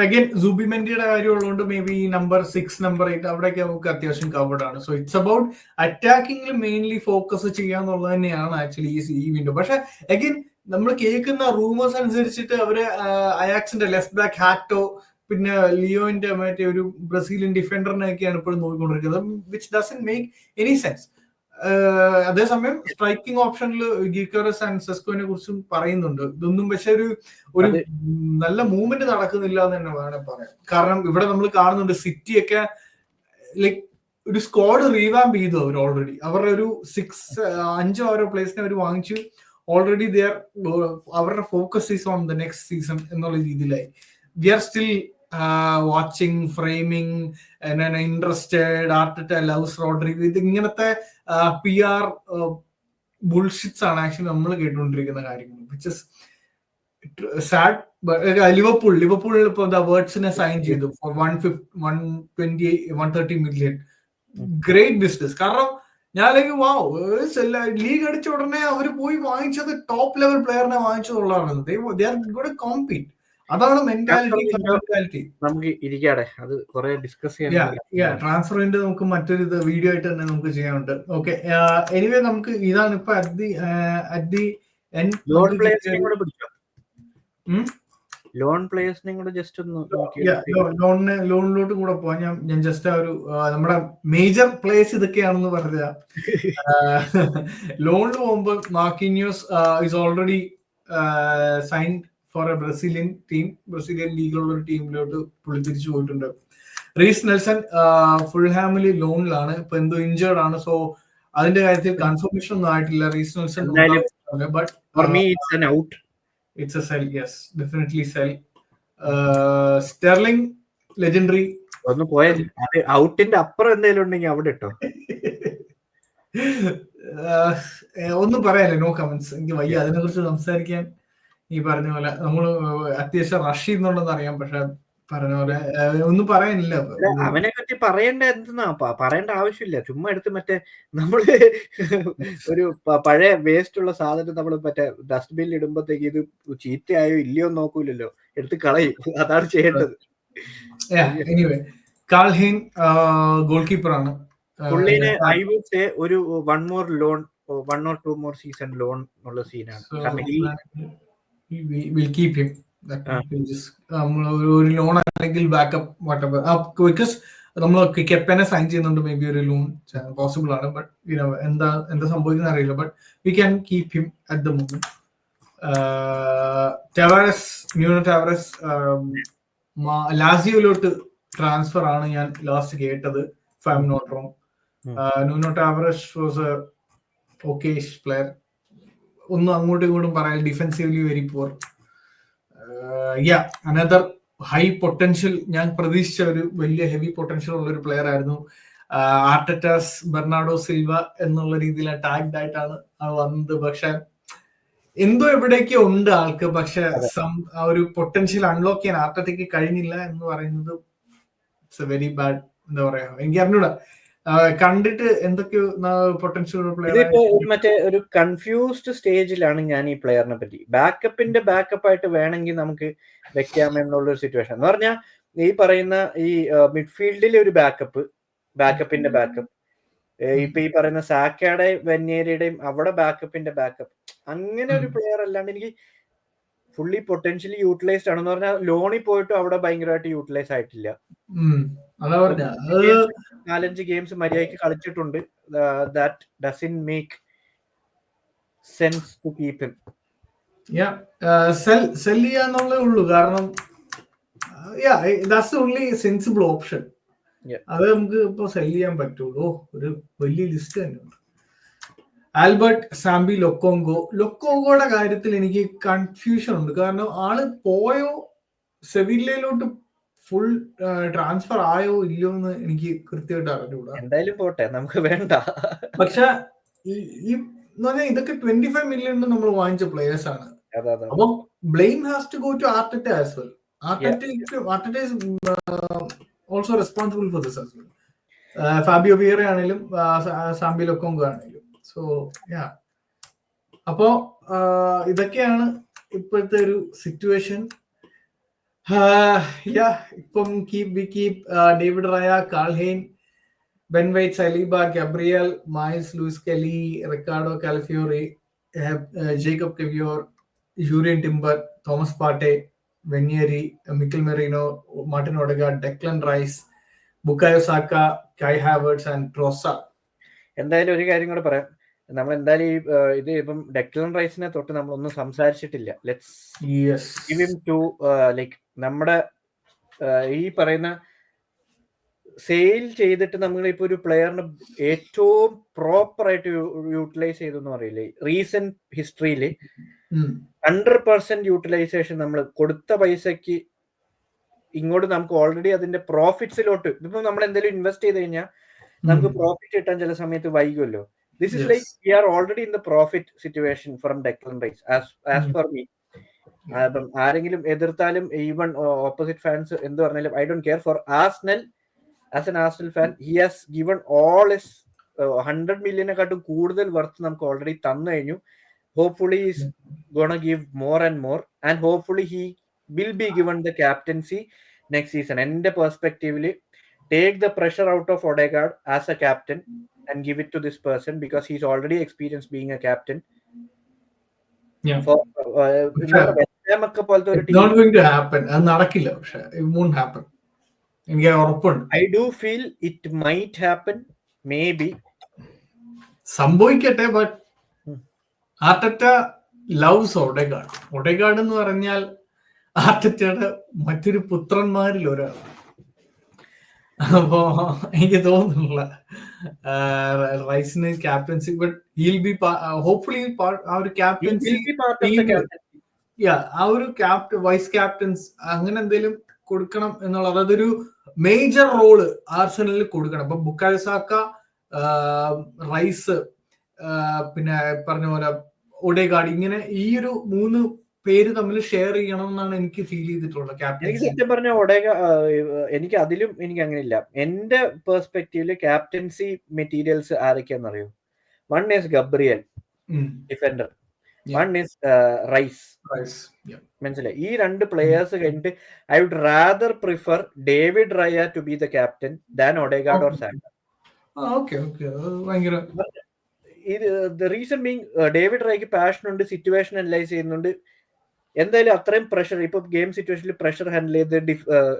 അഗൈൻ സൂബിമെന്റിയുടെ കാര്യം ഉള്ളതുകൊണ്ട് മേ ബി നമ്പർ 6 നമ്പർ 8 അവിടെയൊക്കെ നമുക്ക് അത്യാവശ്യം കവേർഡ് ആണ്. സോ ഇറ്റ്സ് അബൌട്ട് അറ്റാക്കിംഗിൽ മെയിൻലി ഫോക്കസ് ചെയ്യാന്നുള്ളത് തന്നെയാണ് ആക്ച്വലി ഈ വിൻഡോ. പക്ഷെ അഗൈൻ നമ്മൾ കേൾക്കുന്ന റൂമേഴ്സ് അനുസരിച്ചിട്ട് അവര് അയാക്സിന്റെ ലെഫ്റ്റ് ബാക്ക് ഹാറ്റോ പിന്നെ ലിയോന്റെ മറ്റേ ഒരു ബ്രസീലിയൻ ഡിഫൻഡറിനെയൊക്കെയാണ് ഇപ്പോഴും നോക്കിക്കൊണ്ടിരിക്കുന്നത്, which doesn't make any sense. അതേസമയം സ്ട്രൈക്കിംഗ് ഓപ്ഷനിൽ ഗീക്കറസ് ആൻഡ് സെസ്കോനെ കുറിച്ചും പറയുന്നുണ്ട്. ഇതൊന്നും പക്ഷെ ഒരു നല്ല മൂവ്മെന്റ് നടക്കുന്നില്ല എന്ന് തന്നെ വേണം പറയാം. കാരണം ഇവിടെ നമ്മൾ കാണുന്നുണ്ട് സിറ്റിയൊക്കെ ലൈക്ക് ഒരു സ്ക്വാഡ് റീവാമ്പ് ചെയ്തു അവർ ഓൾറെഡി. അവരുടെ ഒരു 5 പ്ലേസിനെ അവർ വാങ്ങിച്ചു ഓൾറെഡി. അവരുടെ focus is on the next season എന്നുള്ള രീതിയിലായി. We are still watching, framing, interested, Arteta loves Rodrigo, ഇത് ഇങ്ങനത്തെ PR ബുൾഷിറ്റ്സ് ആണ് ആക്ച്വലി നമ്മൾ കേട്ടുകൊണ്ടിരിക്കുന്ന കാര്യങ്ങൾ, വിച്ച് ഇസ് സാഡ്. ലിവർപൂൾ ഇപ്പൊ വേർഡ്സിനെ സൈൻ ചെയ്തു ഫോർ 130 മില്യൺ. Great business. കാരണം ഞാൻ ലീഗ് അടിച്ച ഉടനെ അവർ പോയി വാങ്ങിച്ചത് ടോപ്പ് ലെവൽ പ്ലെയറിനെ വാങ്ങിച്ചതുള്ളതാണ്. കോമ്പീറ്റ്. അതാണ് മെന്റാലിറ്റി. നമുക്ക് ഇരിക്കാടെ, അത് കുറെ ഡിസ്കസ് ചെയ്യാം. ട്രാൻസ്ഫർ വിൻഡോ നമുക്ക് മറ്റൊരു വീഡിയോ ആയിട്ട് തന്നെ നമുക്ക് ചെയ്യാനുണ്ട്. ഓക്കെ, എനിവേ നമുക്ക് ഇതാണ് ഇപ്പൊ ലോൺ പ്ലേയേഴ്സിനെ കൂടെ ജസ്റ്റ് ഒന്ന് ലോണിലോട്ടും കൂടെ പോവാൻ ഞാൻ ജസ്റ്റ് ആ ഒരു നമ്മുടെ മേജർ പ്ലേസ് ഇതൊക്കെയാണെന്ന് പറഞ്ഞ ലോണിൽ പോകുമ്പോൾ Marquinhos is already signed for a Brazilian team. Brazilian ലീഗിലുള്ള ഒരു ടീമിലോട്ട് പുള്ളി തിരിച്ചു പോയിട്ടുണ്ട്. റീസ് നെൽസൺ ഫുൾഹാമിൽ ലോണിലാണ്, ഇപ്പൊ എന്തോ ഇഞ്ചേർഡ് ആണ്. സോ അതിന്റെ കാര്യത്തിൽ കൺഫർമേഷൻ ഒന്നും ആയിട്ടില്ല. Reiss Nelson but for me it's an out. It's a sell, yes, definitely sell. Sterling, legendary. ഒന്ന് പോയ ഔട്ടിന്റെ അപ്പുറം എന്തെങ്കിലും ഉണ്ടെങ്കിൽ അവിടെ ഇട്ടോ. ഒന്നും പറയാല്ലേ, നോ കമന്റ്സ്. എനിക്ക് വയ്യ അതിനെ കുറിച്ച് സംസാരിക്കാൻ. ഈ പറഞ്ഞ പോലെ നമ്മള് അത്യാവശ്യം റഷ് ചെയ്യുന്നുണ്ടെന്ന് അറിയാം, പക്ഷെ പറഞ്ഞ പോലെ ഒന്നും പറയാനില്ല. അവനെ പറ്റി പറയേണ്ട എന്തെന്നാ, പറയേണ്ട ആവശ്യമില്ല. ചുമ്മാ എടുത്ത് മറ്റേ നമ്മള് ഒരു പഴയ വേസ്റ്റ് ഉള്ള സാധനം നമ്മൾ മറ്റേ ഡസ്റ്റ്ബിന്നിൽ ഇടുമ്പോഴത്തേക്ക് ഇത് ചീത്തയായോ ഇല്ലയോ നോക്കൂലല്ലോ, എടുത്ത് കളയും. അതാണ് ചെയ്യേണ്ടത്. എനിവേ കാൾഹെയ്ൻ ഗോൾ കീപ്പർ ആണ്. പുള്ളിനെ ഐ വുഡ് സേ ഒരു 1 more loan, 1 or 2 more season loan ഉള്ള സീനാണ്. We'll keep him. ഒരു ലോൺ അല്ലെങ്കിൽ ബാക്കപ്പ് വാട്ടവർ, ബിക്കോസ് നമ്മൾ കെപ്പനെ സൈൻ ചെയ്യുന്നുണ്ട്. മേ ബി ഒരു ലോൺ പോസിബിൾ ആണ്, ബട്ട് എന്താ സംഭവിക്കുന്ന അറിയില്ല. But we can keep him at the moment. Nuno Tavares ലാസിയോയിലോട്ട് ട്രാൻസ്ഫർ ആണ് ഞാൻ ലാസ്റ്റ് കേട്ടത്, if I am not wrong. Nuno Tavares was a okayish player. ഒന്നും അങ്ങോട്ടും ഇങ്ങോട്ടും പറയാൻ, defensively very poor. Another high potential, ഞാൻ പ്രതീക്ഷിച്ച ഒരു വലിയ ഹെവി പൊട്ടൻഷ്യൽ ഉള്ള ഒരു പ്ലെയർ ആയിരുന്നു. ആർട്ടറ്റാസ് ബെർണാഡോ സിൽവ എന്നുള്ള രീതിയിൽ ടാഗ്ഡ് ആയിട്ടാണ് വന്നത്. പക്ഷെ എന്തോ എവിടെയൊക്കെ ഉണ്ട് ആൾക്ക്, പക്ഷെ ആ ഒരു പൊട്ടൻഷ്യൽ അൺലോക്ക് ചെയ്യാൻ ആർട്ടറ്റയ്ക്ക് കഴിഞ്ഞില്ല എന്ന് പറയുന്നത് ഇറ്റ്സ് എ വെരി ബാഡ്. എന്താ പറയാ, എനിക്ക് അറിഞ്ഞൂടാ, കണ്ടിട്ട് എന്തൊക്കെയോ പൊട്ടൻഷ്യൽ പ്ലെയർ. മറ്റേ ഒരു കൺഫ്യൂസ്ഡ് സ്റ്റേജിലാണ് ഞാൻ ഈ പ്ലെയറിനെ പറ്റി. ബാക്കപ്പിന്റെ ബാക്കപ്പ് ആയിട്ട് വേണമെങ്കിൽ നമുക്ക് വെക്കാമെന്നുള്ള ഒരു സിറ്റുവേഷൻ എന്ന് പറഞ്ഞാൽ, ഈ പറയുന്ന ഈ മിഡ്ഫീൽഡിലെ ഒരു ബാക്കപ്പിന്റെ ബാക്കപ്പ്, ഇപ്പൊ ഈ പറയുന്ന സാക്കയുടെയും വെന്യേരിയുടെയും അവിടെ ബാക്കപ്പിന്റെ ബാക്കപ്പ്, അങ്ങനെ ഒരു പ്ലെയർ അല്ലാണ്ട് എനിക്ക് ഫുള്ളി പൊട്ടൻഷ്യലി യൂട്ടിലൈസ്ഡ് ആണെന്ന് പറഞ്ഞാൽ ലോണിൽ പോയിട്ടും അവിടെ ഭയങ്കരമായിട്ട് യൂട്ടിലൈസ് ആയിട്ടില്ല. 4-5 ഗെയിംസ് മര്യാദയ്ക്ക് കളിച്ചിട്ടുണ്ട്. That doesn't make sense to keep him. Sell ചെയ്യാന്നുള്ളേ ഉള്ളൂ, കാരണം ദാറ്റ്സ് ഓൺലി സെൻസിബിൾ ഓപ്ഷൻ. അത് നമുക്ക് ഇപ്പൊ സെൽ ചെയ്യാൻ പറ്റുള്ളൂ. ഒരു വലിയ ലിസ്റ്റ് തന്നെയുണ്ട്. ആൽബർട്ട് സാംബി ലൊക്കോങ്കോയുടെ കാര്യത്തിൽ എനിക്ക് കൺഫ്യൂഷൻ ഉണ്ട്. കാരണം ആള് പോയോ, സെവില്ലയിലോട്ട് ഫുൾ ട്രാൻസ്ഫർ ആയോ ഇല്ലയോ എന്ന് എനിക്ക് കൃത്യമായിട്ട് അറിഞ്ഞൂടാ. എന്തായാലും പോട്ടെ, നമുക്ക് വേണ്ട. പക്ഷെ ഈ ഇതൊക്കെ 25 മില്യൺ നമ്മൾ വാങ്ങിച്ച പ്ലേയേഴ്സ് ആണ്. അപ്പൊ blame has to go to Arteta as well. Arteta is also responsible for this as well. Fabio Vieira ആണെങ്കിലും സാംബി ലൊക്കോങ്കോ ആണെങ്കിലും. സോ അപ്പോ ഇതൊക്കെയാണ് ഇപ്പോഴത്തെ ഒരു സിറ്റുവേഷൻ. ഇപ്പം David Raya, Karl Hein, Ben White, Saliba, Gabriel, Myles Lewis Skelly, Riccardo Calafiori, Jakub Kiwior, Jurrien Timber, Thomas Partey, Nwaneri, Mikel Merino, Martin Odegaard, Declan Rice, Bukayo Saka, Kai Havertz and Trossard. എന്തായാലും ഒരു കാര്യം കൂടെ പറയാം. നമ്മൾ എന്തായാലും ഇത് ഇപ്പം ഡെക്ലൻ റൈസിനെ തൊട്ട് നമ്മളൊന്നും സംസാരിച്ചിട്ടില്ല. Let's give him to like നമ്മുടെ ഈ പറയുന്ന സെയിൽ ചെയ്തിട്ട് നമ്മളിപ്പോ ഒരു പ്ലെയറിന് ഏറ്റവും പ്രോപ്പർ ആയിട്ട് യൂട്ടിലൈസ് ചെയ്തെന്ന് പറയില്ലേ, റീസെന്റ് ഹിസ്റ്ററിയിൽ 100% യൂട്ടിലൈസേഷൻ നമ്മൾ കൊടുത്ത പൈസക്ക് ഇങ്ങോട്ട് നമുക്ക് ഓൾറെഡി അതിന്റെ പ്രോഫിറ്റ്സിലോട്ട്, ഇപ്പൊ നമ്മൾ എന്തെങ്കിലും ഇൻവെസ്റ്റ് ചെയ്ത് കഴിഞ്ഞാൽ നമുക്ക് പ്രോഫിറ്റ് കിട്ടാൻ ചില സമയത്ത് വൈകുമല്ലോ. This is like we are already in the profit situation from Declan Rice as for me. അപ്പം ആരെങ്കിലും എതിർത്താലും, ഈവൺ ഓപ്പോസിറ്റ് ഫാൻസ് എന്ത് പറഞ്ഞാലും, I don't care. For Arsenal, as an Arsenal fan, he has given all his 100 മില്യനെക്കാട്ടും കൂടുതൽ വർത്ത് നമുക്ക് ഓൾറെഡി തന്നു കഴിഞ്ഞു. Hopefully is gonna give more and more, and hopefully he will be given the captaincy next season. എന്റെ പെർസ്പെക്റ്റീവില് take the pressure out of Odegaard as a captain and give it to this person because he's already experienced being a captain. For it's not going to happen. അത് നടക്കില്ല. പക്ഷേ it won't happen. എനിക്ക് ഉറപ്പുണ്ട്. I do feel it might happen, maybe. സംഭവിക്കട്ടെ. But Arteta loves Odegaard. Odegaard എന്ന് പറഞ്ഞാൽ ആർട്ടറ്റയുടെ മറ്റൊരു പുത്രന്മാരിൽ ഒരാൾ. അപ്പോ എനിക്ക് തോന്നുന്നില്ല റൈസിന് captaincy, but he'll be hopefully ആ ഒരു ക്യാപ്റ്റൻസി, ആ ഒരു വൈസ് ക്യാപ്റ്റൻസ് അങ്ങനെ എന്തെങ്കിലും കൊടുക്കണം എന്നുള്ളത്, അതൊരു മേജർ റോള് ആർസനലിൽ കൊടുക്കണം. അപ്പൊ ബുക്കായോ സാക്ക, റൈസ്, പിന്നെ പറഞ്ഞ പോലെ ഒഡെഗാർഡ്, ഇങ്ങനെ ഈ ഒരു 3 പേര് തമ്മിൽ ഷെയർ ചെയ്യണം എന്നാണ് എനിക്ക് ഫീൽ ചെയ്തിട്ടുള്ളത്. എനിക്ക് സത്യം പറഞ്ഞ എനിക്ക് അതിലും എനിക്ക് അങ്ങനെ ഇല്ല. എന്റെ പെർസ്പെക്റ്റീവില് ക്യാപ്റ്റൻസി മെറ്റീരിയൽസ് ആരൊക്കെയാണെന്നറിയോ? 1 is Gabriel, defender. 1 is Rice. മനസ്സിലായി? ഈ 2 പ്ലേയേഴ്സ് കഴിഞ്ഞിട്ട് I would rather prefer David Raya to be the captain than Odegaard or Saka. Reason being, David റയക്ക് പാഷൻ ഉണ്ട്, സിറ്റുവേഷൻ അനലൈസ് ചെയ്യുന്നുണ്ട്. എന്തായാലും അത്രയും പ്രഷർ, ഇപ്പൊ ഗെയിം സിറ്റുവേഷനിൽ പ്രഷർ ഹാൻഡിൽ ചെയ്ത്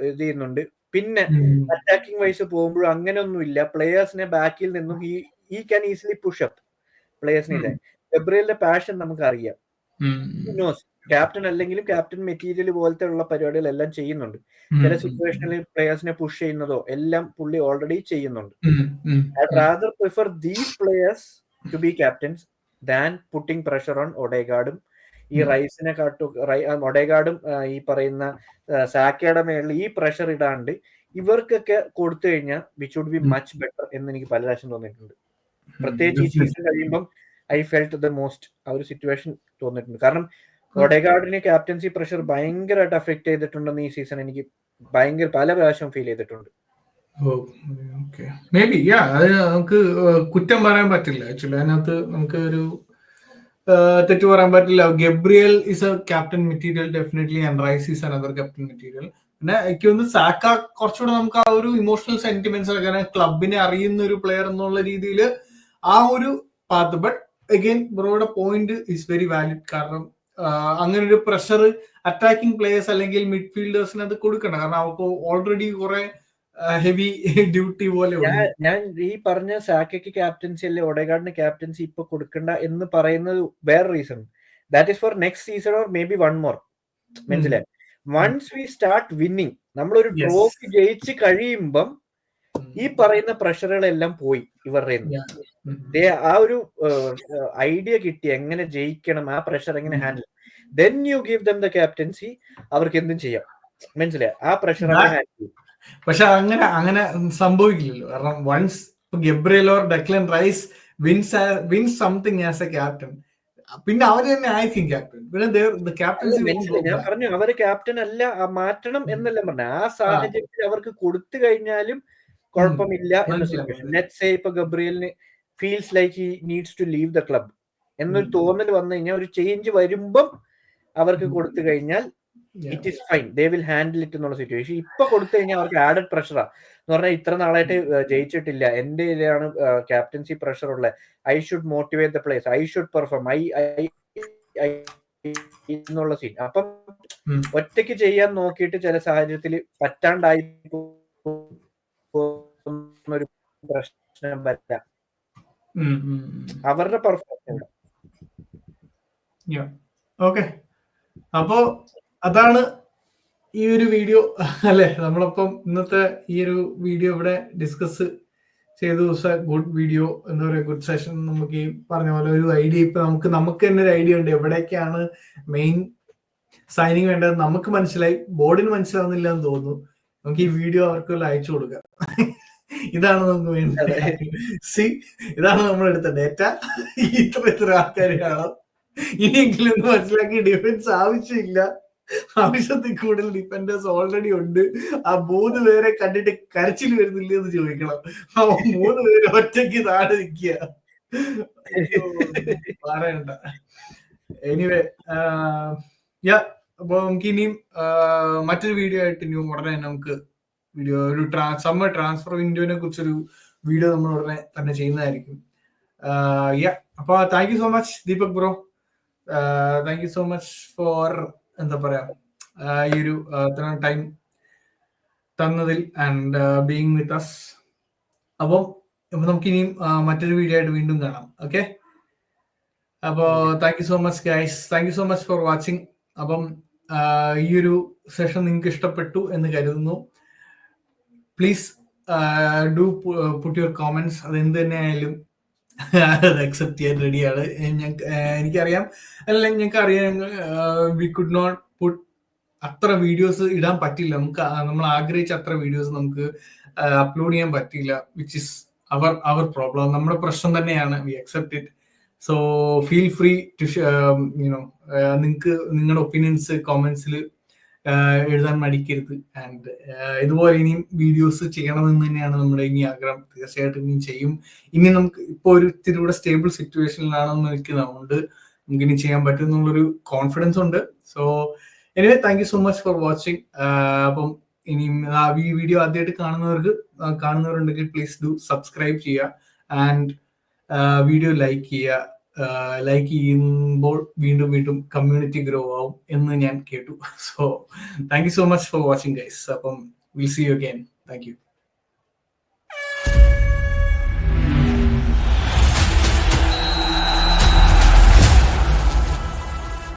ഇത് ചെയ്യുന്നുണ്ട്. പിന്നെ അറ്റാക്കിംഗ് വൈസ് പോകുമ്പോഴും അങ്ങനെയൊന്നുമില്ല. പ്ലേയേഴ്സിനെ ബാക്കിൽ നിന്നും ഈ ക്യാൻ ഈസിലി പുഷ് അപ്പ് പ്ലേയേഴ്സിനെ. ഗബ്രിയലിന്റെ പാഷൻ നമുക്ക് അറിയാം. ക്യാപ്റ്റൻ അല്ലെങ്കിലും ക്യാപ്റ്റൻ മെറ്റീരിയൽ പോലത്തെ ഉള്ള പരിപാടികളെല്ലാം ചെയ്യുന്നുണ്ട്. ചില സിറ്റുവേഷനിൽ പ്ലേയേഴ്സിനെ പുഷ് ചെയ്യുന്നതോ എല്ലാം പുള്ളി ഓൾറെഡി ചെയ്യുന്നുണ്ട്. I rather prefer these players to be captains than putting pressure on ഒഡെഗാർഡും ഈ റൈസിനെ ഒഡേഗാർഡും ഈ പറയുന്ന സാക്കയുടെ മേളിൽ ഈ പ്രഷർ ഇടാണ്ട് ഇവർക്കൊക്കെ കൊടുത്തു കഴിഞ്ഞാൽ which would be much better എന്ന് എനിക്ക് പല പ്രാവശ്യം തോന്നിയിട്ടുണ്ട്. പ്രത്യേകിച്ച് ഈ സീസൺ കഴിയുമ്പം ഐ ഫെൽറ്റ് ദ മോസ്റ്റ് ആ ഒരു സിറ്റുവേഷൻ തോന്നിയിട്ടുണ്ട്. കാരണം ഒഡേഗാർഡിന് ക്യാപ്റ്റൻസി പ്രഷർ ഭയങ്കരമായിട്ട് അഫക്ട് ചെയ്തിട്ടുണ്ടെന്ന് ഈ സീസൺ എനിക്ക് ഭയങ്കര പല പ്രാവശ്യം ഫീൽ ചെയ്തിട്ടുണ്ട്. മേ ബി അത് നമുക്ക് കുറ്റം പറയാൻ പറ്റില്ല. ആക്ച്വലി അതിനകത്ത് നമുക്ക് ഒരു തെറ്റ് പറയാൻ പറ്റില്ല. Gabriel is a captain material definitely, and Rice is another captain material. പിന്നെ എനിക്ക് തോന്നുന്നു സാക്ക കുറച്ചുകൂടെ നമുക്ക് ആ ഒരു ഇമോഷണൽ സെന്റിമെന്റ്സ് കാരണം ക്ലബിനെ അറിയുന്ന ഒരു പ്ലെയർ എന്നുള്ള രീതിയിൽ ആ ഒരു പാത്ത്. ബട്ട് അഗൈൻ ബ്രോയുടെ പോയിന്റ് ഈസ് വെരി വാലിഡ്. കാരണം അങ്ങനെ ഒരു പ്രഷർ അറ്റാക്കിംഗ് പ്ലേയേഴ്സ് അല്ലെങ്കിൽ മിഡ്ഫീൽഡേഴ്സിന് അത് കൊടുക്കണം. കാരണം അവർക്ക് ഓൾറെഡി കുറെ ഹെവി ഡ്യൂട്ടി പോലെ. ഞാൻ ഈ പറഞ്ഞ സാക്കയ്ക്ക് ക്യാപ്റ്റൻസി അല്ലെ ഒഡേഗാർഡിന് ക്യാപ്റ്റൻസി ഇപ്പൊ കൊടുക്കണ്ട എന്ന് പറയുന്നത് വേറെ reason. That is for next season or may be one more. മനസ്സിലായി? വൺസ് വി സ്റ്റാർട്ട് വിന്നിങ്, നമ്മളൊരു ട്രോഫി ജയിച്ച് കഴിയുമ്പം ഈ പറയുന്ന പ്രഷറുകളെല്ലാം പോയി ഇവരുടെ. ആ ഒരു ഐഡിയ കിട്ടി എങ്ങനെ ജയിക്കണം, ആ പ്രഷർ എങ്ങനെ handle. Then you give them the captaincy, അവർക്ക് എന്തും ചെയ്യാം. മനസ്സിലായി? ആ പ്രഷർ ഹാൻഡിൽ ചെയ്യും. പക്ഷെ അങ്ങനെ സംഭവിക്കില്ലല്ലോ. കാരണം once Gabriel or Declan Rice wins something as a captain, പിന്നെ അവര് തന്നെ ആയിരിക്കും ക്യാപ്റ്റൻ. പിന്നെ ഞാൻ പറഞ്ഞു അവര് ക്യാപ്റ്റൻ അല്ല, മാറ്റണം എന്നല്ല പറഞ്ഞ. ആ സാഹചര്യത്തിൽ അവർക്ക് കൊടുത്തു കഴിഞ്ഞാലും കുഴപ്പമില്ല എന്ന സിറ്റുവേഷൻ. ലെറ്റ്സ് സേ ഇപ്പൊ ഗബ്രിയലിന് feels like he needs to leave the club എന്നൊരു തോന്നൽ വന്നു കഴിഞ്ഞാൽ, ഒരു ചേഞ്ച് വരുമ്പം അവർക്ക് കൊടുത്തു കഴിഞ്ഞാൽ it is fine, they will handle it എന്നുള്ള സിറ്റുവേഷൻ. ഇപ്പൊ കൊടുത്തു കഴിഞ്ഞാൽ അവർക്ക് ആഡഡ് പ്രഷറാ എന്ന് പറഞ്ഞാൽ ഇത്ര നാളായിട്ട് ജയിച്ചിട്ടില്ല, എന്റെ ഇതിലാണ് ക്യാപ്റ്റൻസി പ്രഷർ ഉള്ളത്, I should motivate the players, I should perform, I എന്നുള്ള സീൻ. അപ്പം ഒറ്റയ്ക്ക് ചെയ്യാൻ നോക്കിയിട്ട് ചില സാഹചര്യത്തിൽ പറ്റാണ്ടായി ഒരു പ്രശ്നം വരാം അവരുടെ പെർഫോമൻസ്. ഓക്കെ, അപ്പോ അതാണ് ഈ ഒരു വീഡിയോ അല്ലെ. നമ്മളപ്പം ഇന്നത്തെ ഈ ഒരു വീഡിയോ ഇവിടെ ഡിസ്കസ് ചെയ്തു. ഗുഡ് വീഡിയോ, എന്താ പറയുക, ഗുഡ് സെഷൻ. നമുക്ക് ഈ പറഞ്ഞ പോലെ ഒരു ഐഡിയ ഇപ്പൊ നമുക്ക് തന്നെ ഒരു ഐഡിയ ഉണ്ട് എവിടേക്കാണ് മെയിൻ സൈനിങ് വേണ്ടത്. നമുക്ക് മനസ്സിലായി, ബോർഡിന് മനസ്സിലാവുന്നില്ല എന്ന് തോന്നുന്നു. നമുക്ക് ഈ വീഡിയോ അവർക്ക് അയച്ചു കൊടുക്കാം. ഇതാണ് നമുക്ക് വേണ്ടത്. ഇതാണ് നമ്മളെടുത്ത ഡേറ്റ. ഇത്ര ആൾക്കാർ കാണാം. ഇനിയെങ്കിലും മനസ്സിലാക്കി ഡിഫൻസ് ആവശ്യമില്ല, ആവശ്യത്തിൽ കൂടുതൽ ഡിഫൻഡേഴ്സ് ഓൾറെഡി ഉണ്ട്. ആ 3 പേരെ കണ്ടിട്ട് കരച്ചിൽ വരുന്നില്ല എന്ന് ചോദിക്കണം. ആ 3 പേര് ഒറ്റയ്ക്ക് താഴെ നിൽക്കുക, പറയണ്ട. എനിവേ, അപ്പൊ നമുക്ക് ഇനിയും മറ്റൊരു വീഡിയോ ആയിട്ട് ഇനി ഉടനെ നമുക്ക് വീഡിയോ ഒരു സമ്മർ ട്രാൻസ്ഫർ വിൻഡോനെ കുറിച്ചൊരു വീഡിയോ നമ്മൾ ഉടനെ തന്നെ ചെയ്യുന്നതായിരിക്കും. അപ്പൊ thank you so much Deepak bro. Thank you so much for എന്താ പറയാ ഈ ഒരു ടൈം തന്നതിൽ ആൻഡ് ബീയിങ് വിത്ത് അസ്. അപ്പം നമുക്ക് ഇനിയും മറ്റൊരു വീഡിയോ ആയിട്ട് വീണ്ടും കാണാം. ഓക്കെ, അപ്പോ thank you so much guys, thank you so much for watching. അപ്പം ഈ ഒരു സെഷൻ നിങ്ങൾക്ക് ഇഷ്ടപ്പെട്ടു എന്ന് കരുതുന്നു. Please do put your comments. അത് എന്ത് തന്നെ ആയാലും അത് അക്സെപ്റ്റ് ചെയ്യാൻ റെഡിയാണ്. എനിക്കറിയാം, അല്ല ഞങ്ങൾക്ക് അറിയാം, വി കുഡ് നോട്ട് പുട്ട് അത്ര വീഡിയോസ് ഇടാൻ പറ്റില്ല. നമ്മൾ ആഗ്രഹിച്ച അത്ര വീഡിയോസ് നമുക്ക് അപ്ലോഡ് ചെയ്യാൻ പറ്റില്ല, വിച്ച് ഇസ് അവർ പ്രോബ്ലം. നമ്മുടെ പ്രശ്നം തന്നെയാണ്. We accept it. So feel free to നിങ്ങൾക്ക് നിങ്ങളുടെ ഒപ്പീനിയൻസ് കോമെന്റ്സിൽ എഴുതാൻ മടിക്കരുത്. ആൻഡ് ഇതുപോലെ ഇനിയും വീഡിയോസ് ചെയ്യണമെന്ന് തന്നെയാണ് നമ്മുടെ ഇനി ആഗ്രഹം. തീർച്ചയായിട്ടും ഇനിയും ചെയ്യും. ഇനി നമുക്ക് ഇപ്പോൾ ഒരു ഇത്തിരി കൂടെ സ്റ്റേബിൾ സിറ്റുവേഷനിലാണെന്ന് നിൽക്കുന്നതുകൊണ്ട് നമുക്ക് ഇനി ചെയ്യാൻ പറ്റും എന്നുള്ളൊരു കോൺഫിഡൻസ് ഉണ്ട്. So anyway, thank you so much for watching. അപ്പം ഇനിയും ഈ വീഡിയോ ആദ്യമായിട്ട് കാണുന്നവരുണ്ടെങ്കിൽ പ്ലീസ് ഡു സബ്സ്ക്രൈബ് ചെയ്യുക ആൻഡ് വീഡിയോ ലൈക്ക് ചെയ്യുക. ലൈക്ക് ചെയ്യുമ്പോൾ വീണ്ടും കമ്മ്യൂണിറ്റി ഗ്രോ ആവും എന്ന് ഞാൻ കേട്ടു. So thank you so much for watching guys. അപ്പം will see you again. Thank U.